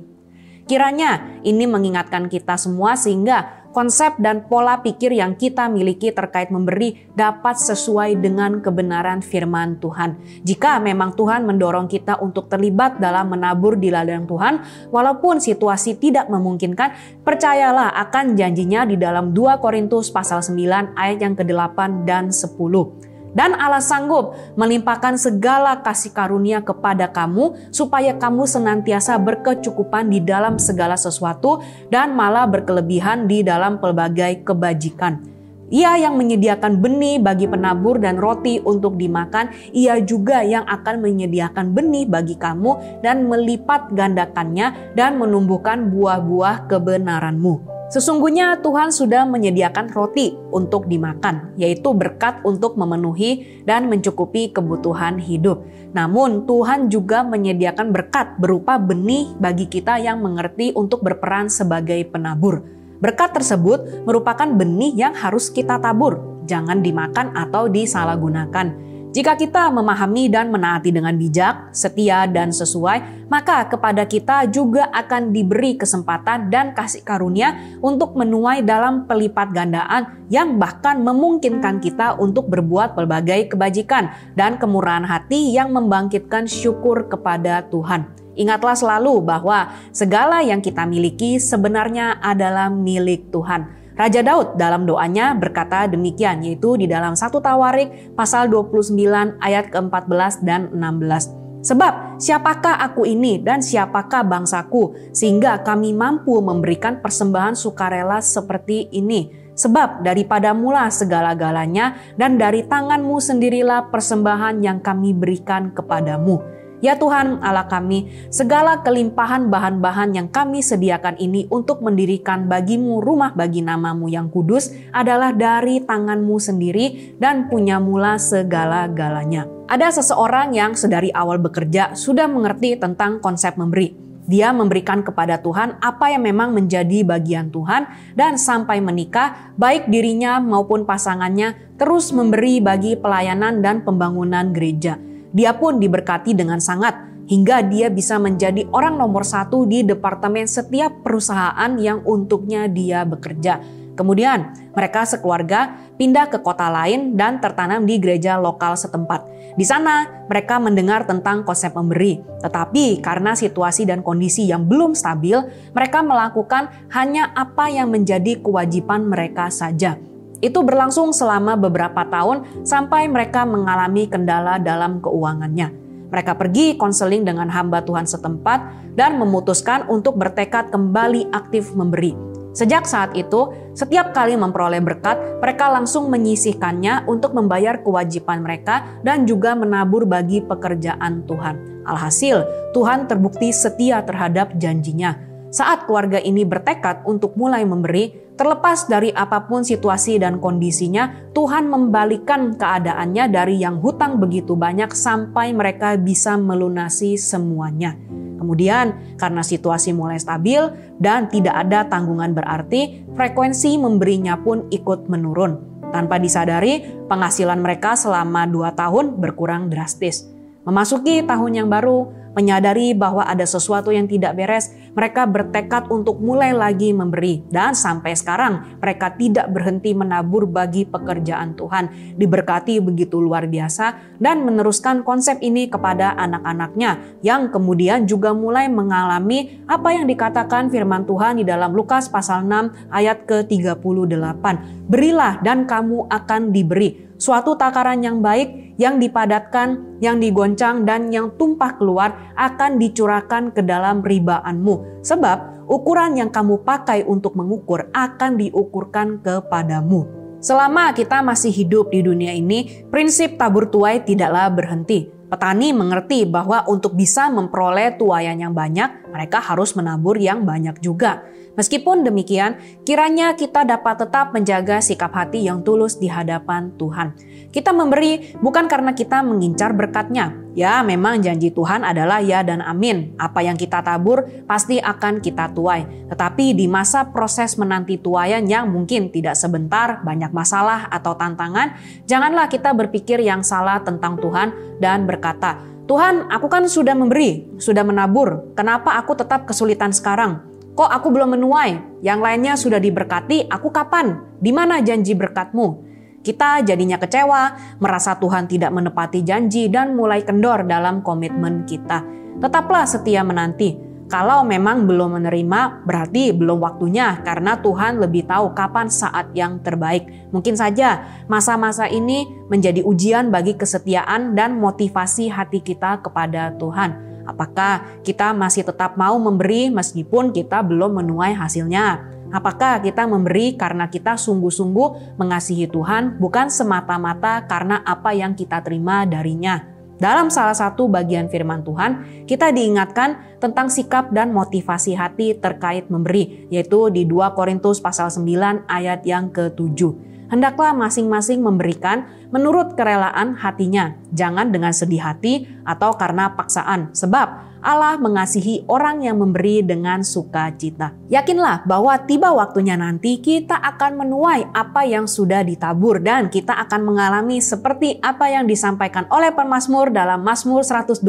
Kiranya ini mengingatkan kita semua sehingga konsep dan pola pikir yang kita miliki terkait memberi dapat sesuai dengan kebenaran firman Tuhan. Jika memang Tuhan mendorong kita untuk terlibat dalam menabur di ladang Tuhan, walaupun situasi tidak memungkinkan, percayalah akan janjinya di dalam 2 Korintus pasal 9 ayat yang ke-8 dan 10. Dan Allah sanggup melimpahkan segala kasih karunia kepada kamu supaya kamu senantiasa berkecukupan di dalam segala sesuatu dan malah berkelebihan di dalam pelbagai kebajikan. Ia yang menyediakan benih bagi penabur dan roti untuk dimakan, ia juga yang akan menyediakan benih bagi kamu dan melipat gandakannya dan menumbuhkan buah-buah kebenaranmu. Sesungguhnya Tuhan sudah menyediakan roti untuk dimakan, yaitu berkat untuk memenuhi dan mencukupi kebutuhan hidup. Namun Tuhan juga menyediakan berkat berupa benih bagi kita yang mengerti untuk berperan sebagai penabur. Berkat tersebut merupakan benih yang harus kita tabur, jangan dimakan atau disalahgunakan. Jika kita memahami dan menaati dengan bijak, setia, dan sesuai, maka kepada kita juga akan diberi kesempatan dan kasih karunia untuk menuai dalam pelipat gandaan yang bahkan memungkinkan kita untuk berbuat pelbagai kebajikan dan kemurahan hati yang membangkitkan syukur kepada Tuhan. Ingatlah selalu bahwa segala yang kita miliki sebenarnya adalah milik Tuhan. Raja Daud dalam doanya berkata demikian, yaitu di dalam 1 Tawarik pasal 29 ayat ke-14 dan 16. Sebab siapakah aku ini dan siapakah bangsaku sehingga kami mampu memberikan persembahan sukarela seperti ini? Sebab daripada mula segala-galanya dan dari tanganmu sendirilah persembahan yang kami berikan kepadamu. Ya Tuhan Allah kami, segala kelimpahan bahan-bahan yang kami sediakan ini untuk mendirikan bagimu rumah bagi namamu yang kudus adalah dari tanganmu sendiri dan punya mula segala-galanya. Ada seseorang yang sedari awal bekerja sudah mengerti tentang konsep memberi. Dia memberikan kepada Tuhan apa yang memang menjadi bagian Tuhan dan sampai menikah, baik dirinya maupun pasangannya terus memberi bagi pelayanan dan pembangunan gereja. Dia pun diberkati dengan sangat, hingga dia bisa menjadi orang nomor 1 di departemen setiap perusahaan yang untuknya dia bekerja. Kemudian mereka sekeluarga pindah ke kota lain dan tertanam di gereja lokal setempat. Di sana mereka mendengar tentang konsep memberi. Tetapi karena situasi dan kondisi yang belum stabil, mereka melakukan hanya apa yang menjadi kewajiban mereka saja. Itu berlangsung selama beberapa tahun sampai mereka mengalami kendala dalam keuangannya. Mereka pergi konseling dengan hamba Tuhan setempat dan memutuskan untuk bertekad kembali aktif memberi. Sejak saat itu, setiap kali memperoleh berkat, mereka langsung menyisihkannya untuk membayar kewajiban mereka dan juga menabur bagi pekerjaan Tuhan. Alhasil, Tuhan terbukti setia terhadap janjinya. Saat keluarga ini bertekad untuk mulai memberi, Terlepas dari apapun situasi dan kondisinya, Tuhan membalikkan keadaannya dari yang hutang begitu banyak sampai mereka bisa melunasi semuanya. Kemudian karena situasi mulai stabil dan tidak ada tanggungan berarti, frekuensi memberinya pun ikut menurun. Tanpa disadari, penghasilan mereka selama 2 tahun berkurang drastis. Memasuki tahun yang baru, menyadari bahwa ada sesuatu yang tidak beres, mereka bertekad untuk mulai lagi memberi. Dan sampai sekarang mereka tidak berhenti menabur bagi pekerjaan Tuhan. Diberkati begitu luar biasa dan meneruskan konsep ini kepada anak-anaknya yang kemudian juga mulai mengalami apa yang dikatakan firman Tuhan di dalam Lukas pasal 6 ayat ke-38. Berilah dan kamu akan diberi. Suatu takaran yang baik, yang dipadatkan, yang digoncang, dan yang tumpah keluar akan dicurahkan ke dalam ribaanmu. Sebab ukuran yang kamu pakai untuk mengukur akan diukurkan kepadamu. Selama kita masih hidup di dunia ini, prinsip tabur tuai tidaklah berhenti. Petani mengerti bahwa untuk bisa memperoleh tuaian yang banyak, mereka harus menabur yang banyak juga. Meskipun demikian, kiranya kita dapat tetap menjaga sikap hati yang tulus di hadapan Tuhan. Kita memberi bukan karena kita mengincar berkatnya. Ya, memang janji Tuhan adalah ya dan amin. Apa yang kita tabur pasti akan kita tuai. Tetapi di masa proses menanti tuaian yang mungkin tidak sebentar, banyak masalah atau tantangan, janganlah kita berpikir yang salah tentang Tuhan dan berkata, "Tuhan, aku kan sudah memberi, sudah menabur. Kenapa aku tetap kesulitan sekarang? Kok aku belum menuai? Yang lainnya sudah diberkati, aku kapan? Di mana janji berkat-Mu?" Kita jadinya kecewa, merasa Tuhan tidak menepati janji dan mulai kendor dalam komitmen kita. Tetaplah setia menanti. Kalau memang belum menerima, berarti belum waktunya karena Tuhan lebih tahu kapan saat yang terbaik. Mungkin saja masa-masa ini menjadi ujian bagi kesetiaan dan motivasi hati kita kepada Tuhan. Apakah kita masih tetap mau memberi meskipun kita belum menuai hasilnya? Apakah kita memberi karena kita sungguh-sungguh mengasihi Tuhan, bukan semata-mata karena apa yang kita terima darinya? Dalam salah satu bagian firman Tuhan, kita diingatkan tentang sikap dan motivasi hati terkait memberi, yaitu di 2 Korintus pasal 9 ayat yang ke-7. Hendaklah masing-masing memberikan menurut kerelaan hatinya, jangan dengan sedih hati atau karena paksaan, sebab Allah mengasihi orang yang memberi dengan sukacita. Yakinlah bahwa tiba waktunya nanti kita akan menuai apa yang sudah ditabur dan kita akan mengalami seperti apa yang disampaikan oleh pemazmur dalam Mazmur 126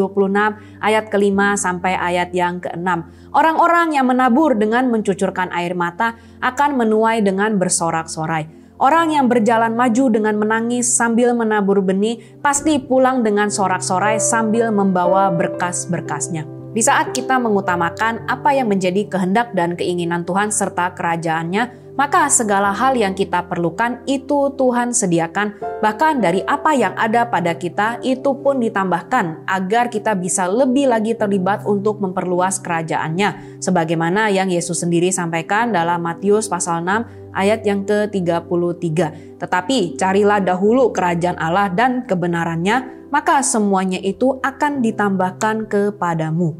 ayat ke-5 sampai ayat yang ke-6. Orang-orang yang menabur dengan mencucurkan air mata akan menuai dengan bersorak-sorai. Orang yang berjalan maju dengan menangis sambil menabur benih pasti pulang dengan sorak-sorai sambil membawa berkas-berkasnya. Di saat kita mengutamakan apa yang menjadi kehendak dan keinginan Tuhan serta kerajaannya, maka segala hal yang kita perlukan itu Tuhan sediakan. Bahkan dari apa yang ada pada kita itu pun ditambahkan agar kita bisa lebih lagi terlibat untuk memperluas kerajaannya. Sebagaimana yang Yesus sendiri sampaikan dalam Matius pasal 6 ayat yang ke-33. Tetapi carilah dahulu kerajaan Allah dan kebenarannya, maka semuanya itu akan ditambahkan kepadamu.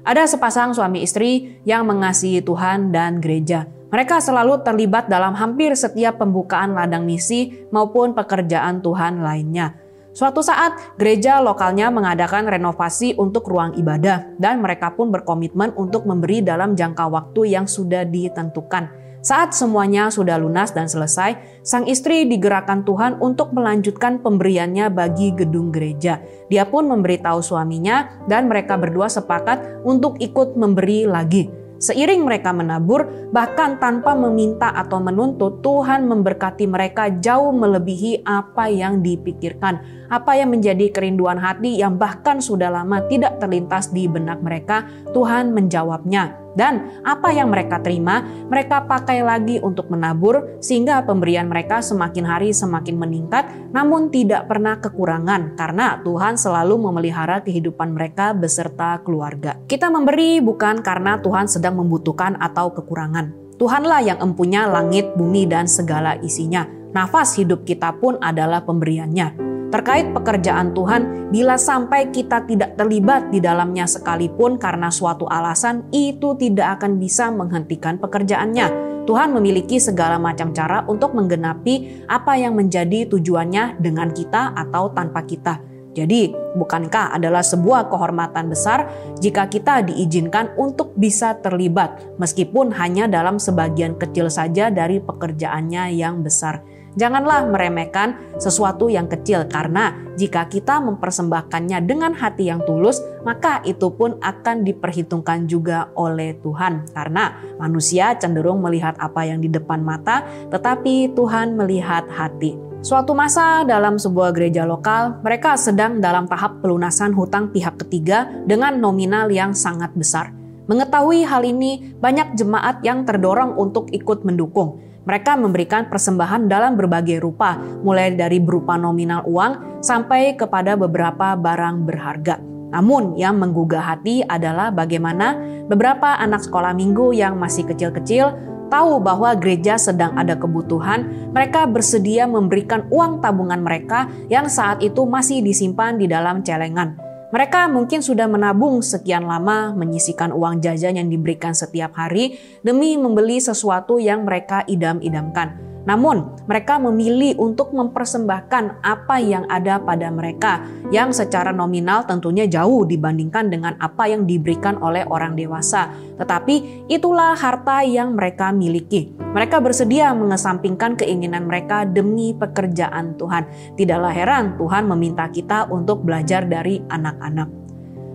Ada sepasang suami istri yang mengasihi Tuhan dan gereja. Mereka selalu terlibat dalam hampir setiap pembukaan ladang misi maupun pekerjaan Tuhan lainnya. Suatu saat, gereja lokalnya mengadakan renovasi untuk ruang ibadah dan mereka pun berkomitmen untuk memberi dalam jangka waktu yang sudah ditentukan. Saat semuanya sudah lunas dan selesai, sang istri digerakkan Tuhan untuk melanjutkan pemberiannya bagi gedung gereja. Dia pun memberitahu suaminya dan mereka berdua sepakat untuk ikut memberi lagi. Seiring mereka menabur, bahkan tanpa meminta atau menuntut, Tuhan memberkati mereka jauh melebihi apa yang dipikirkan. Apa yang menjadi kerinduan hati yang bahkan sudah lama tidak terlintas di benak mereka, Tuhan menjawabnya. Dan apa yang mereka terima, mereka pakai lagi untuk menabur sehingga pemberian mereka semakin hari semakin meningkat, namun tidak pernah kekurangan karena Tuhan selalu memelihara kehidupan mereka beserta keluarga. Kita memberi bukan karena Tuhan sedang membutuhkan atau kekurangan. Tuhanlah yang empunya langit, bumi, dan segala isinya. Nafas hidup kita pun adalah pemberiannya. Terkait pekerjaan Tuhan, bila sampai kita tidak terlibat di dalamnya sekalipun karena suatu alasan, itu tidak akan bisa menghentikan pekerjaannya. Tuhan memiliki segala macam cara untuk menggenapi apa yang menjadi tujuannya dengan kita atau tanpa kita. Jadi, bukankah adalah sebuah kehormatan besar jika kita diizinkan untuk bisa terlibat, meskipun hanya dalam sebagian kecil saja dari pekerjaannya yang besar. Janganlah meremehkan sesuatu yang kecil, karena jika kita mempersembahkannya dengan hati yang tulus, maka itu pun akan diperhitungkan juga oleh Tuhan. Karena manusia cenderung melihat apa yang di depan mata, tetapi Tuhan melihat hati. Suatu masa dalam sebuah gereja lokal, mereka sedang dalam tahap pelunasan hutang pihak ketiga dengan nominal yang sangat besar. Mengetahui hal ini, banyak jemaat yang terdorong untuk ikut mendukung. Mereka memberikan persembahan dalam berbagai rupa, mulai dari berupa nominal uang sampai kepada beberapa barang berharga. Namun yang menggugah hati adalah bagaimana beberapa anak sekolah minggu yang masih kecil-kecil tahu bahwa gereja sedang ada kebutuhan. Mereka bersedia memberikan uang tabungan mereka yang saat itu masih disimpan di dalam celengan. Mereka mungkin sudah menabung sekian lama, menyisihkan uang jajan yang diberikan setiap hari demi membeli sesuatu yang mereka idam-idamkan. Namun, mereka memilih untuk mempersembahkan apa yang ada pada mereka, yang secara nominal tentunya jauh dibandingkan dengan apa yang diberikan oleh orang dewasa. Tetapi itulah harta yang mereka miliki. Mereka bersedia mengesampingkan keinginan mereka demi pekerjaan Tuhan. Tidaklah heran Tuhan meminta kita untuk belajar dari anak-anak.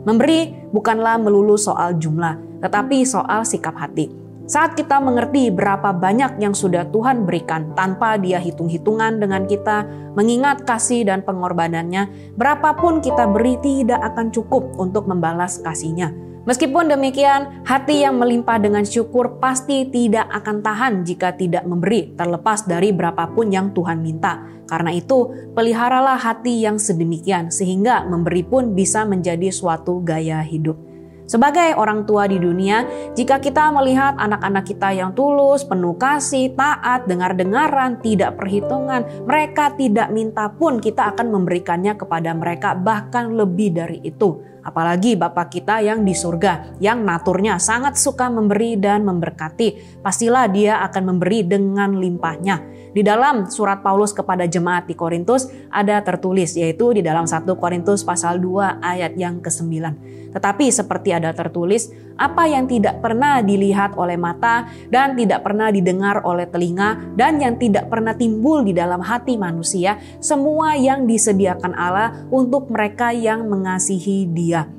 Memberi bukanlah melulu soal jumlah, tetapi soal sikap hati. Saat kita mengerti berapa banyak yang sudah Tuhan berikan tanpa Dia hitung-hitungan dengan kita, mengingat kasih dan pengorbanannya, berapapun kita beri tidak akan cukup untuk membalas kasih-Nya. Meskipun demikian, hati yang melimpah dengan syukur pasti tidak akan tahan jika tidak memberi, terlepas dari berapapun yang Tuhan minta. Karena itu, peliharalah hati yang sedemikian sehingga memberi pun bisa menjadi suatu gaya hidup. Sebagai orang tua di dunia, jika kita melihat anak-anak kita yang tulus, penuh kasih, taat, dengar-dengaran, tidak perhitungan, mereka tidak minta pun kita akan memberikannya kepada mereka, bahkan lebih dari itu. Apalagi Bapa kita yang di surga, yang naturnya sangat suka memberi dan memberkati, pastilah Dia akan memberi dengan limpahnya. Di dalam surat Paulus kepada jemaat di Korintus ada tertulis, yaitu di dalam 1 Korintus pasal 2 ayat yang ke-9. Tetapi seperti ada tertulis, apa yang tidak pernah dilihat oleh mata dan tidak pernah didengar oleh telinga dan yang tidak pernah timbul di dalam hati manusia, semua yang disediakan Allah untuk mereka yang mengasihi Dia.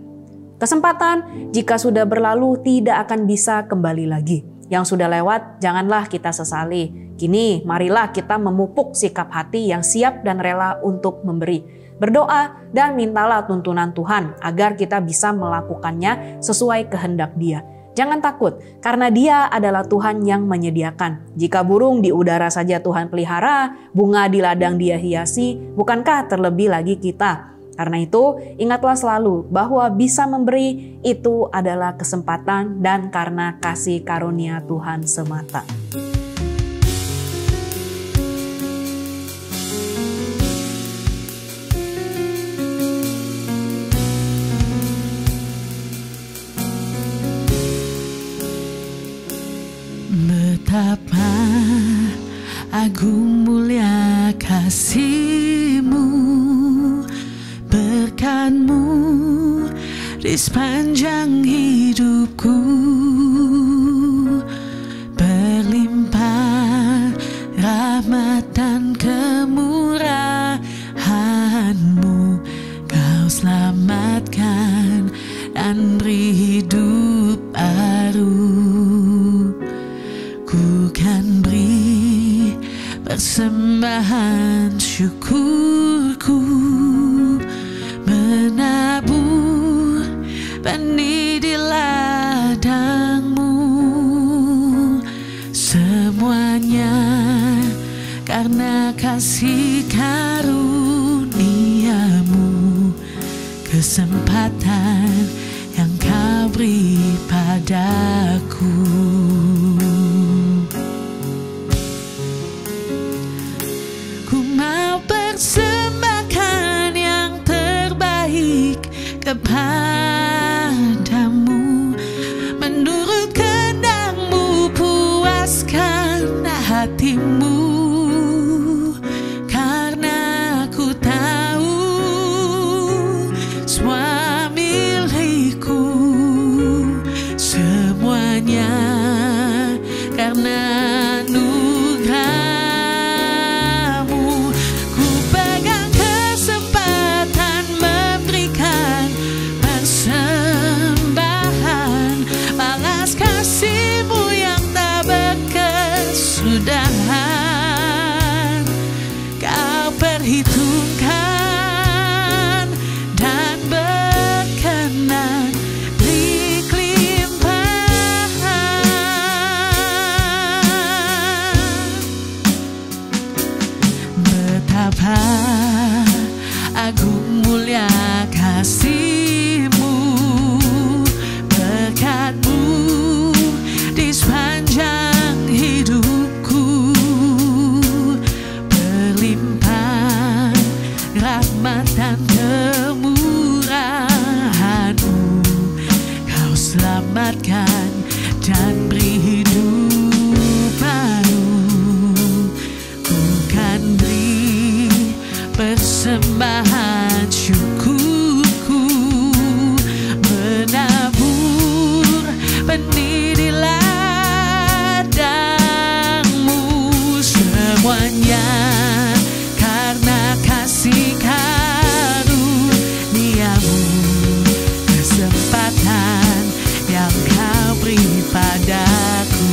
Kesempatan jika sudah berlalu tidak akan bisa kembali lagi. Yang sudah lewat janganlah kita sesali. Kini marilah kita memupuk sikap hati yang siap dan rela untuk memberi. Berdoa dan mintalah tuntunan Tuhan agar kita bisa melakukannya sesuai kehendak Dia. Jangan takut, karena Dia adalah Tuhan yang menyediakan. Jika burung di udara saja Tuhan pelihara, bunga di ladang Dia hiasi, bukankah terlebih lagi kita? Karena itu, ingatlah selalu bahwa bisa memberi itu adalah kesempatan dan karena kasih karunia Tuhan semata. Betapa agung mulia kasih-Mu, berkat-Mu di sepanjang hidupku, berlimpah rahmat dan kemurahan-Mu. Kau selamatkan dan beri hidup baru. Ku kan beri persembahan syukurku, menabur benih di ladang-Mu. Semuanya karena kasih karunia-Mu, kesempatan yang Kau beri padaku. Ku mau persembahkan yang terbaik kepadamu, menurut kehendak-Mu puaskan selamatkan dan beri hidup baru. Bukan beri persembahan syukurku, menabur benih di ladangmu, semuanya karena kasih karuniamu, kesempatan yang kau beri padaku.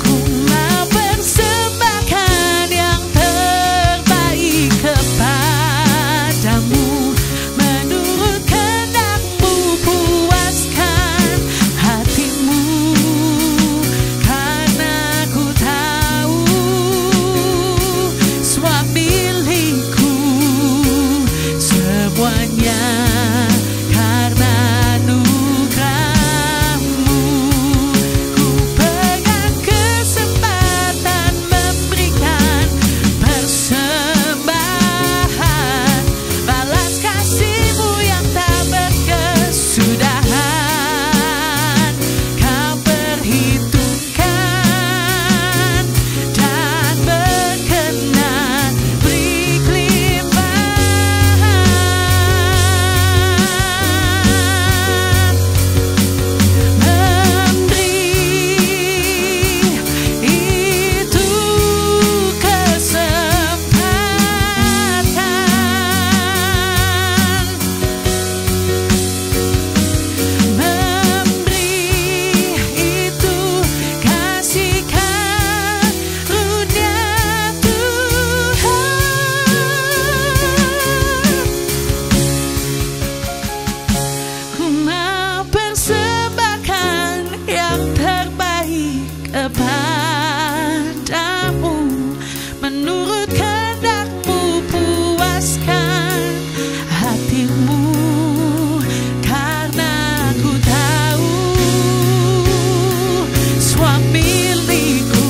Ku mau persembahkan yang terbaik kepadamu, menurut kehendak-Mu puaskan hatimu, karena ku tahu semua milikku, semuanya karena anugerah-Mu. Ku pegang kesempatan memberikan persembahan, balas kasih-Mu yang tak berkesudahan. Kau perhitungkan dan berkenan, beri kelimpahan. Memberi itu kesempatan, memberi itu kasih karunia Tuhan. Ku mau persembahkan yang terbaik kepadamu, menurut kehendak-Mu puaskan hatimu, karena ku tahu semua milikku,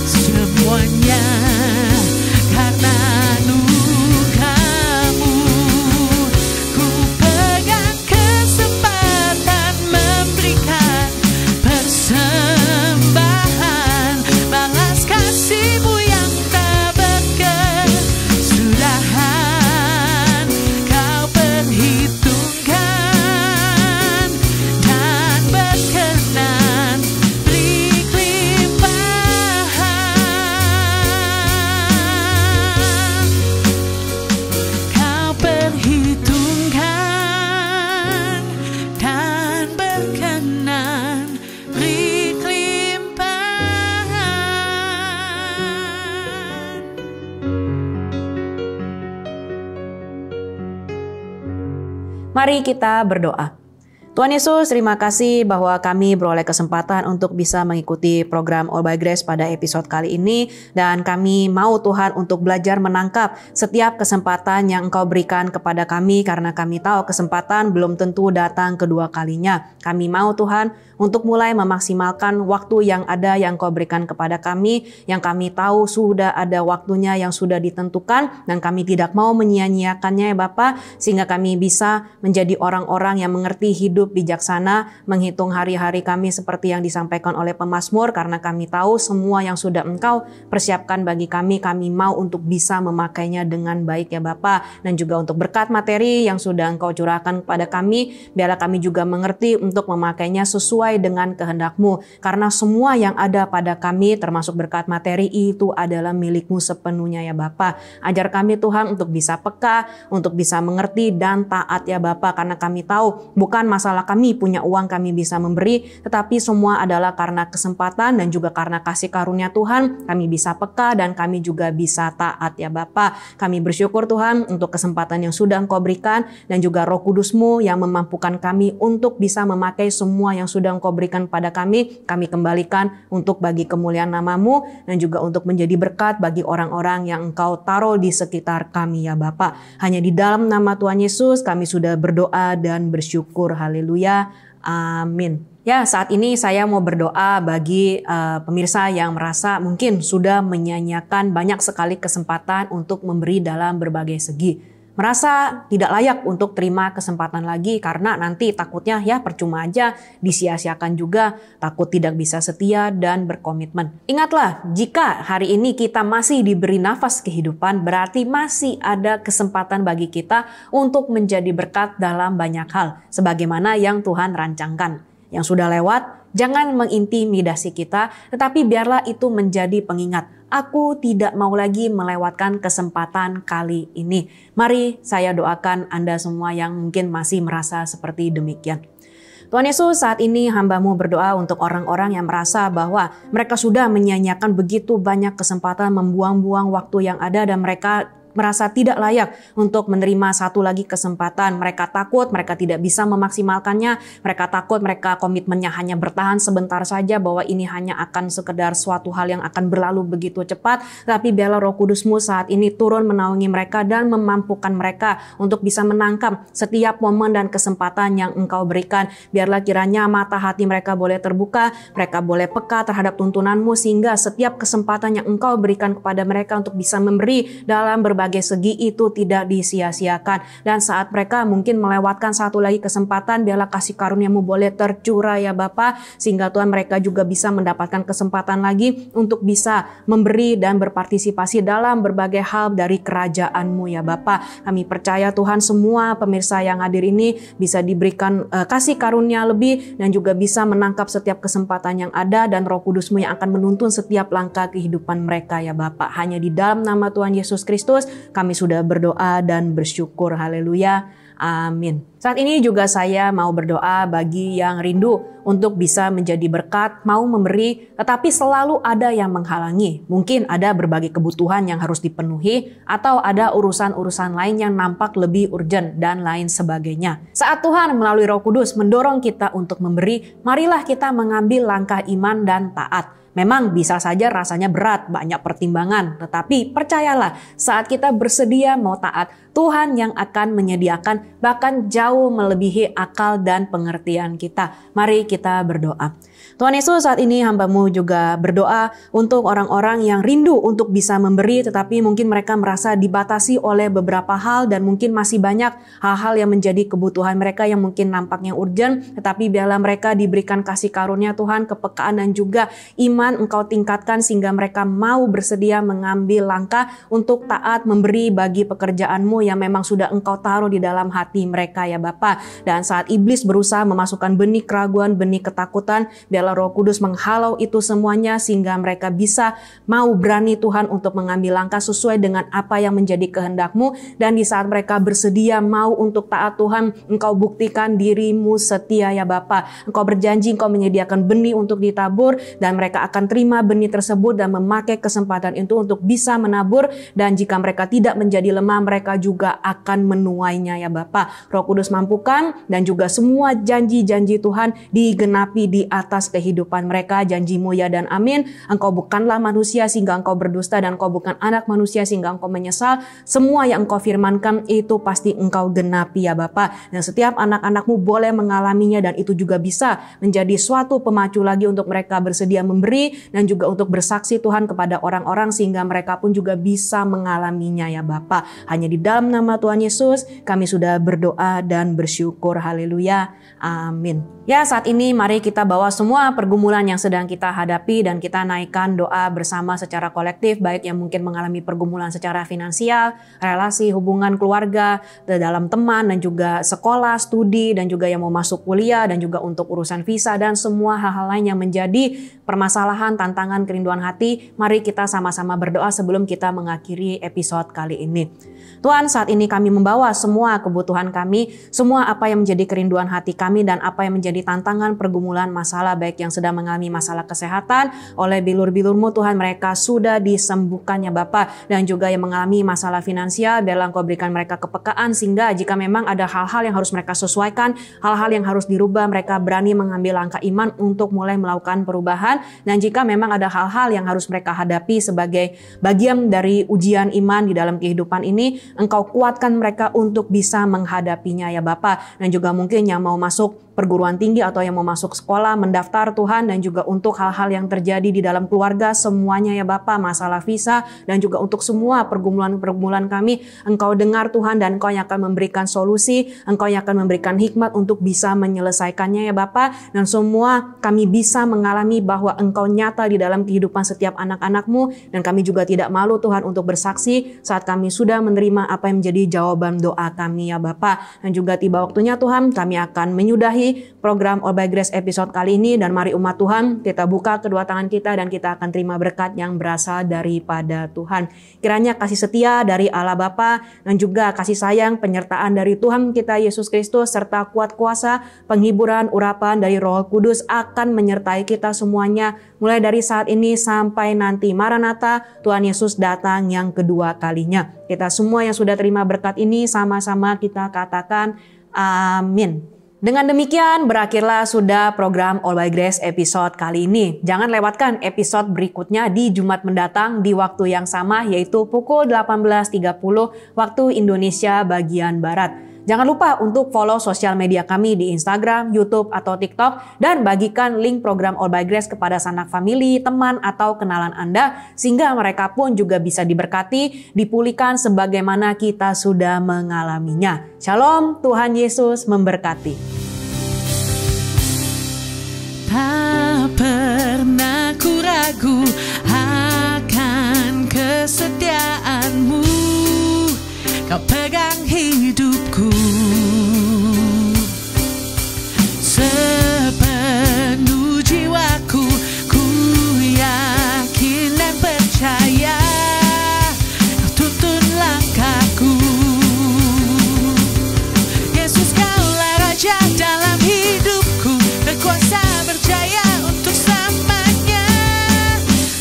semuanya karena anugerah-Mu. Ku pegang kesempatan memberikan persembahan, balas kasih-Mu yang tak berkesudahan. Kau perhitungkan dan berkenan, beri kelimpahan. Kau perhitungkan dan berkenan, beri kelimpahan. Mari kita berdoa. Tuhan Yesus, terima kasih bahwa kami beroleh kesempatan untuk bisa mengikuti program All by Grace pada episode kali ini. Dan kami mau Tuhan untuk belajar menangkap setiap kesempatan yang Engkau berikan kepada kami, karena kami tahu kesempatan belum tentu datang kedua kalinya. Kami mau Tuhan untuk mulai memaksimalkan waktu yang ada yang Engkau berikan kepada kami, yang kami tahu sudah ada waktunya yang sudah ditentukan, dan kami tidak mau menyia-nyiakannya ya Bapa, sehingga kami bisa menjadi orang-orang yang mengerti hidup bijaksana, menghitung hari-hari kami seperti yang disampaikan oleh pemazmur, karena kami tahu semua yang sudah Engkau persiapkan bagi kami mau untuk bisa memakainya dengan baik ya Bapa. Dan juga untuk berkat materi yang sudah Engkau curahkan kepada kami, biarlah kami juga mengerti untuk memakainya sesuai dengan kehendak-Mu, karena semua yang ada pada kami termasuk berkat materi itu adalah milik-Mu sepenuhnya ya Bapa. Ajar kami Tuhan untuk bisa peka, untuk bisa mengerti dan taat ya Bapa, karena kami tahu bukan masalah kami punya uang kami bisa memberi, tetapi semua adalah karena kesempatan dan juga karena kasih karunia Tuhan kami bisa peka dan kami juga bisa taat ya Bapa. Kami bersyukur Tuhan untuk kesempatan yang sudah Engkau berikan, dan juga Roh Kudus-Mu yang memampukan kami untuk bisa memakai semua yang sudah Engkau berikan pada kami. Kami kembalikan untuk bagi kemuliaan nama-Mu dan juga untuk menjadi berkat bagi orang-orang yang Engkau taruh di sekitar kami ya Bapa. Hanya di dalam nama Tuhan Yesus kami sudah berdoa dan bersyukur. Haleluya. Amin. Ya, saat ini saya mau berdoa bagi pemirsa yang merasa mungkin sudah menyanyiakan banyak sekali kesempatan untuk memberi dalam berbagai segi. merasa tidak layak untuk terima kesempatan lagi karena nanti takutnya ya percuma aja, disia-siakan juga, takut tidak bisa setia dan berkomitmen. Ingatlah, jika hari ini kita masih diberi nafas kehidupan, berarti masih ada kesempatan bagi kita untuk menjadi berkat dalam banyak hal, sebagaimana yang Tuhan rancangkan. Yang sudah lewat, jangan mengintimidasi kita, tetapi biarlah itu menjadi pengingat. Aku tidak mau lagi melewatkan kesempatan kali ini. Mari saya doakan Anda semua yang mungkin masih merasa seperti demikian. Tuhan Yesus, saat ini hamba-Mu berdoa untuk orang-orang yang merasa bahwa mereka sudah menyia-nyiakan begitu banyak kesempatan, membuang-buang waktu yang ada, dan mereka merasa tidak layak untuk menerima satu lagi kesempatan. Mereka takut, mereka tidak bisa memaksimalkannya. Mereka takut, mereka komitmennya hanya bertahan sebentar saja, bahwa ini hanya akan sekedar suatu hal yang akan berlalu begitu cepat. Tapi biarlah Roh Kudus-Mu saat ini turun menaungi mereka dan memampukan mereka untuk bisa menangkap setiap momen dan kesempatan yang Engkau berikan. Biarlah kiranya mata hati mereka boleh terbuka, mereka boleh peka terhadap tuntunan-Mu, sehingga setiap kesempatan yang Engkau berikan kepada mereka untuk bisa memberi dalam berbagai segi itu tidak disia-siakan. Dan saat mereka mungkin melewatkan satu lagi kesempatan, biarlah kasih karunia-Mu boleh tercurah ya Bapa, sehingga Tuhan mereka juga bisa mendapatkan kesempatan lagi untuk bisa memberi dan berpartisipasi dalam berbagai hal dari kerajaan-Mu ya Bapa. Kami percaya Tuhan semua pemirsa yang hadir ini bisa diberikan kasih karunia lebih dan juga bisa menangkap setiap kesempatan yang ada, dan Roh Kudus-Mu yang akan menuntun setiap langkah kehidupan mereka ya Bapa. Hanya di dalam nama Tuhan Yesus Kristus kami sudah berdoa dan bersyukur. Haleluya. Amin. Saat ini juga saya mau berdoa bagi yang rindu untuk bisa menjadi berkat, mau memberi, tetapi selalu ada yang menghalangi. Mungkin ada berbagai kebutuhan yang harus dipenuhi, atau ada urusan-urusan lain yang nampak lebih urgent dan lain sebagainya. Saat Tuhan melalui Roh Kudus mendorong kita untuk memberi, marilah kita mengambil langkah iman dan taat. Memang bisa saja rasanya berat, banyak pertimbangan, tetapi percayalah, saat kita bersedia mau taat, Tuhan yang akan menyediakan bahkan jauh melebihi akal dan pengertian kita. Mari kita berdoa. Tuhan Yesus, saat ini hamba-Mu juga berdoa untuk orang-orang yang rindu untuk bisa memberi, tetapi mungkin mereka merasa dibatasi oleh beberapa hal, dan mungkin masih banyak hal-hal yang menjadi kebutuhan mereka yang mungkin nampaknya urgent, tetapi biarlah mereka diberikan kasih karunia Tuhan, kepekaan dan juga iman Engkau tingkatkan, sehingga mereka mau bersedia mengambil langkah untuk taat memberi bagi pekerjaan-Mu yang memang sudah Engkau taruh di dalam hati mereka ya Bapa. Dan saat iblis berusaha memasukkan benih keraguan, benih ketakutan, biarlah Roh Kudus menghalau itu semuanya, sehingga mereka bisa mau berani Tuhan untuk mengambil langkah sesuai dengan apa yang menjadi kehendak-Mu. Dan di saat mereka bersedia mau untuk taat Tuhan, Engkau buktikan diri-Mu setia ya Bapa. Engkau berjanji Engkau menyediakan benih untuk ditabur, dan mereka akan terima benih tersebut dan memakai kesempatan itu untuk bisa menabur. Dan jika mereka tidak menjadi lemah, mereka juga akan menuainya ya Bapa. Roh Kudus mampukan, dan juga semua janji-janji Tuhan digenapi di atas kehidupan mereka. Janji-Mu ya dan amin. Engkau bukanlah manusia sehingga Engkau berdusta, dan Engkau bukan anak manusia sehingga Engkau menyesal. Semua yang Engkau firmankan itu pasti Engkau genapi ya Bapa. Dan setiap anak-anak-Mu boleh mengalaminya, dan itu juga bisa menjadi suatu pemacu lagi untuk mereka bersedia memberi dan juga untuk bersaksi Tuhan kepada orang-orang, sehingga mereka pun juga bisa mengalaminya ya Bapa. Hanya di dalam nama Tuhan Yesus kami sudah berdoa dan bersyukur. Haleluya. Amin. Ya, saat ini mari kita bawa semua pergumulan yang sedang kita hadapi dan kita naikkan doa bersama secara kolektif, baik yang mungkin mengalami pergumulan secara finansial, relasi, hubungan keluarga, dalam teman dan juga sekolah, studi, dan juga yang mau masuk kuliah, dan juga untuk urusan visa dan semua hal-hal lain yang menjadi permasalahan, tantangan, kerinduan hati. Mari kita sama-sama berdoa sebelum kita mengakhiri episode kali ini. Tuhan, saat ini kami membawa semua kebutuhan kami, semua apa yang menjadi kerinduan hati kami dan apa yang menjadi tantangan, pergumulan, masalah, baik yang sedang mengalami masalah kesehatan, oleh bilur-bilur-Mu Tuhan mereka sudah disembuhkan ya Bapa, dan juga yang mengalami masalah finansial, biarlah Engkau berikan mereka kepekaan, sehingga jika memang ada hal-hal yang harus mereka sesuaikan, hal-hal yang harus dirubah, mereka berani mengambil langkah iman untuk mulai melakukan perubahan. Dan jika memang ada hal-hal yang harus mereka hadapi sebagai bagian dari ujian iman di dalam kehidupan ini, Engkau kuatkan mereka untuk bisa menghadapinya ya Bapa. Dan juga mungkin yang mau masuk perguruan tinggi atau yang mau masuk sekolah, mendaftar Tuhan, dan juga untuk hal-hal yang terjadi di dalam keluarga semuanya ya Bapa, masalah visa dan juga untuk semua pergumulan-pergumulan kami, Engkau dengar Tuhan dan Engkau yang akan memberikan solusi, Engkau yang akan memberikan hikmat untuk bisa menyelesaikannya ya Bapa, dan semua kami bisa mengalami bahwa Engkau nyata di dalam kehidupan setiap anak-anak-Mu, dan kami juga tidak malu Tuhan untuk bersaksi saat kami sudah menerima apa yang menjadi jawaban doa kami ya Bapa. Dan juga tiba waktunya Tuhan, kami akan menyudahi program All by Grace episode kali ini, dan mari umat Tuhan kita buka kedua tangan kita dan kita akan terima berkat yang berasal daripada Tuhan. Kiranya kasih setia dari Allah Bapa dan juga kasih sayang penyertaan dari Tuhan kita Yesus Kristus serta kuat kuasa penghiburan urapan dari Roh Kudus akan menyertai kita semuanya mulai dari saat ini sampai nanti Maranatha, Tuhan Yesus datang yang kedua kalinya. Kita semua yang sudah terima berkat ini sama-sama kita katakan amin. Dengan demikian berakhirlah sudah program All by Grace episode kali ini. Jangan lewatkan episode berikutnya di Jumat mendatang di waktu yang sama, yaitu pukul 18.30 waktu Indonesia bagian Barat. Jangan lupa untuk follow sosial media kami di Instagram, YouTube, atau TikTok, dan bagikan link program All by Grace kepada sanak famili, teman, atau kenalan Anda, sehingga mereka pun juga bisa diberkati, dipulihkan sebagaimana kita sudah mengalaminya. Shalom, Tuhan Yesus memberkati. Tak pernah ku ragu akan kesetiaan-Mu, Kau pegang hidupku sepenuh jiwaku, ku yakin dan percaya Kau tuntun langkahku. Yesus, Kaulah Raja dalam hidupku, berkuasa berjaya untuk selamanya.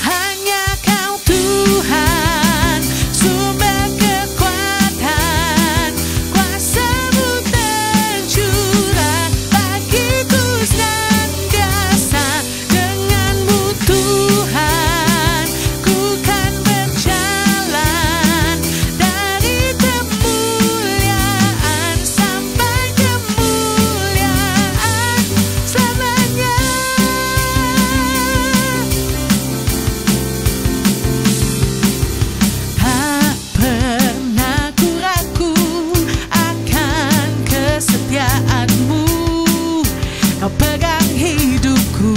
Hanya Kau Tuhan, sumber kekuatan, kuasa-Mu tercurah bagiku senantiasa. Dengan-Mu Tuhan, ku kan berjalan dari kemuliaan sampai kemuliaan selamanya. Tak pernah ku ragu akan kesetiaan-Mu, Kau pegang hidupku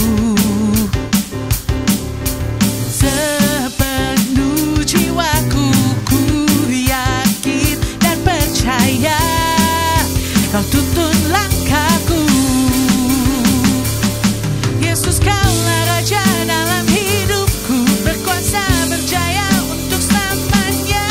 sepenuh jiwaku, ku yakin dan percaya Kau tuntun langkahku. Yesus, Kaulah Raja dalam hidupku, berkuasa berjaya untuk selamanya.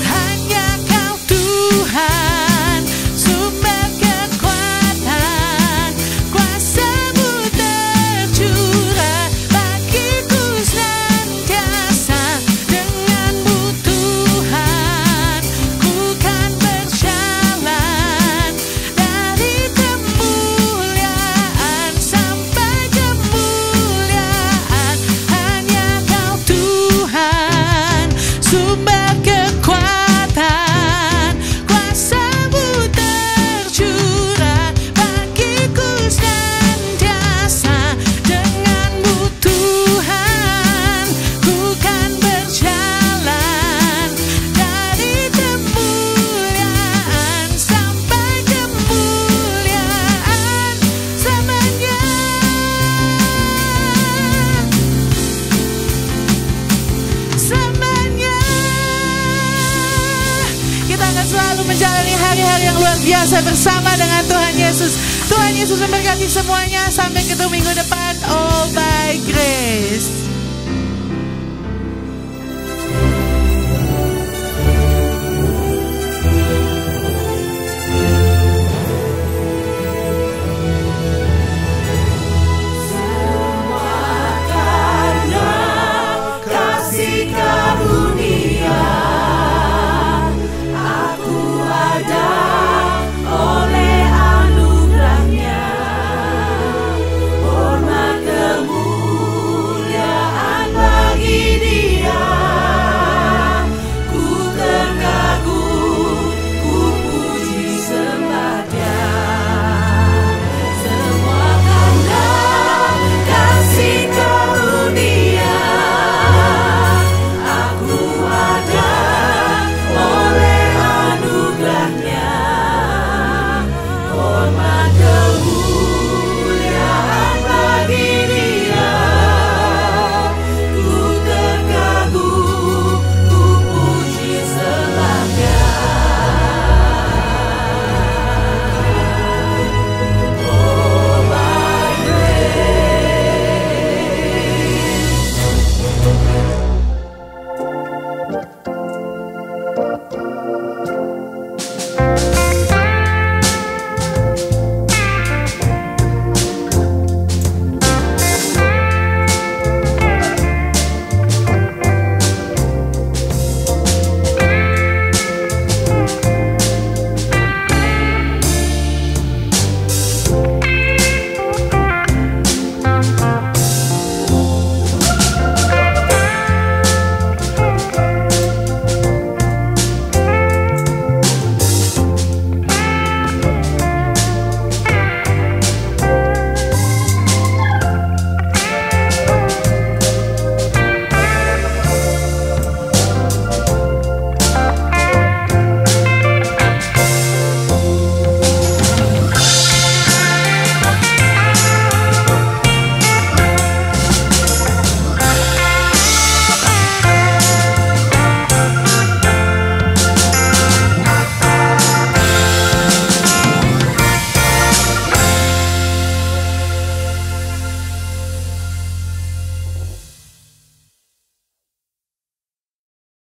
Hanya Kau Tuhan, sumber kekuatan, kuasa-Mu tercurah bagiku senantiasa. Dengan-Mu Tuhan, ku kan berjalan dari kemuliaan sampai kemuliaan. Hanya Kau Tuhan, sumber kekuatan, kuasa-Mu tercurah bagiku senantiasa. Dengan-Mu Tuhan, ku kan berjalan dari kemuliaan sampai kemuliaan selamanya. Selamanya. Kita akan selalu menjalani hari-hari yang luar biasa bersama dengan Tuhan Yesus. Tuhan Yesus memberkati semuanya. Sampai ketemu minggu depan. All by Grace.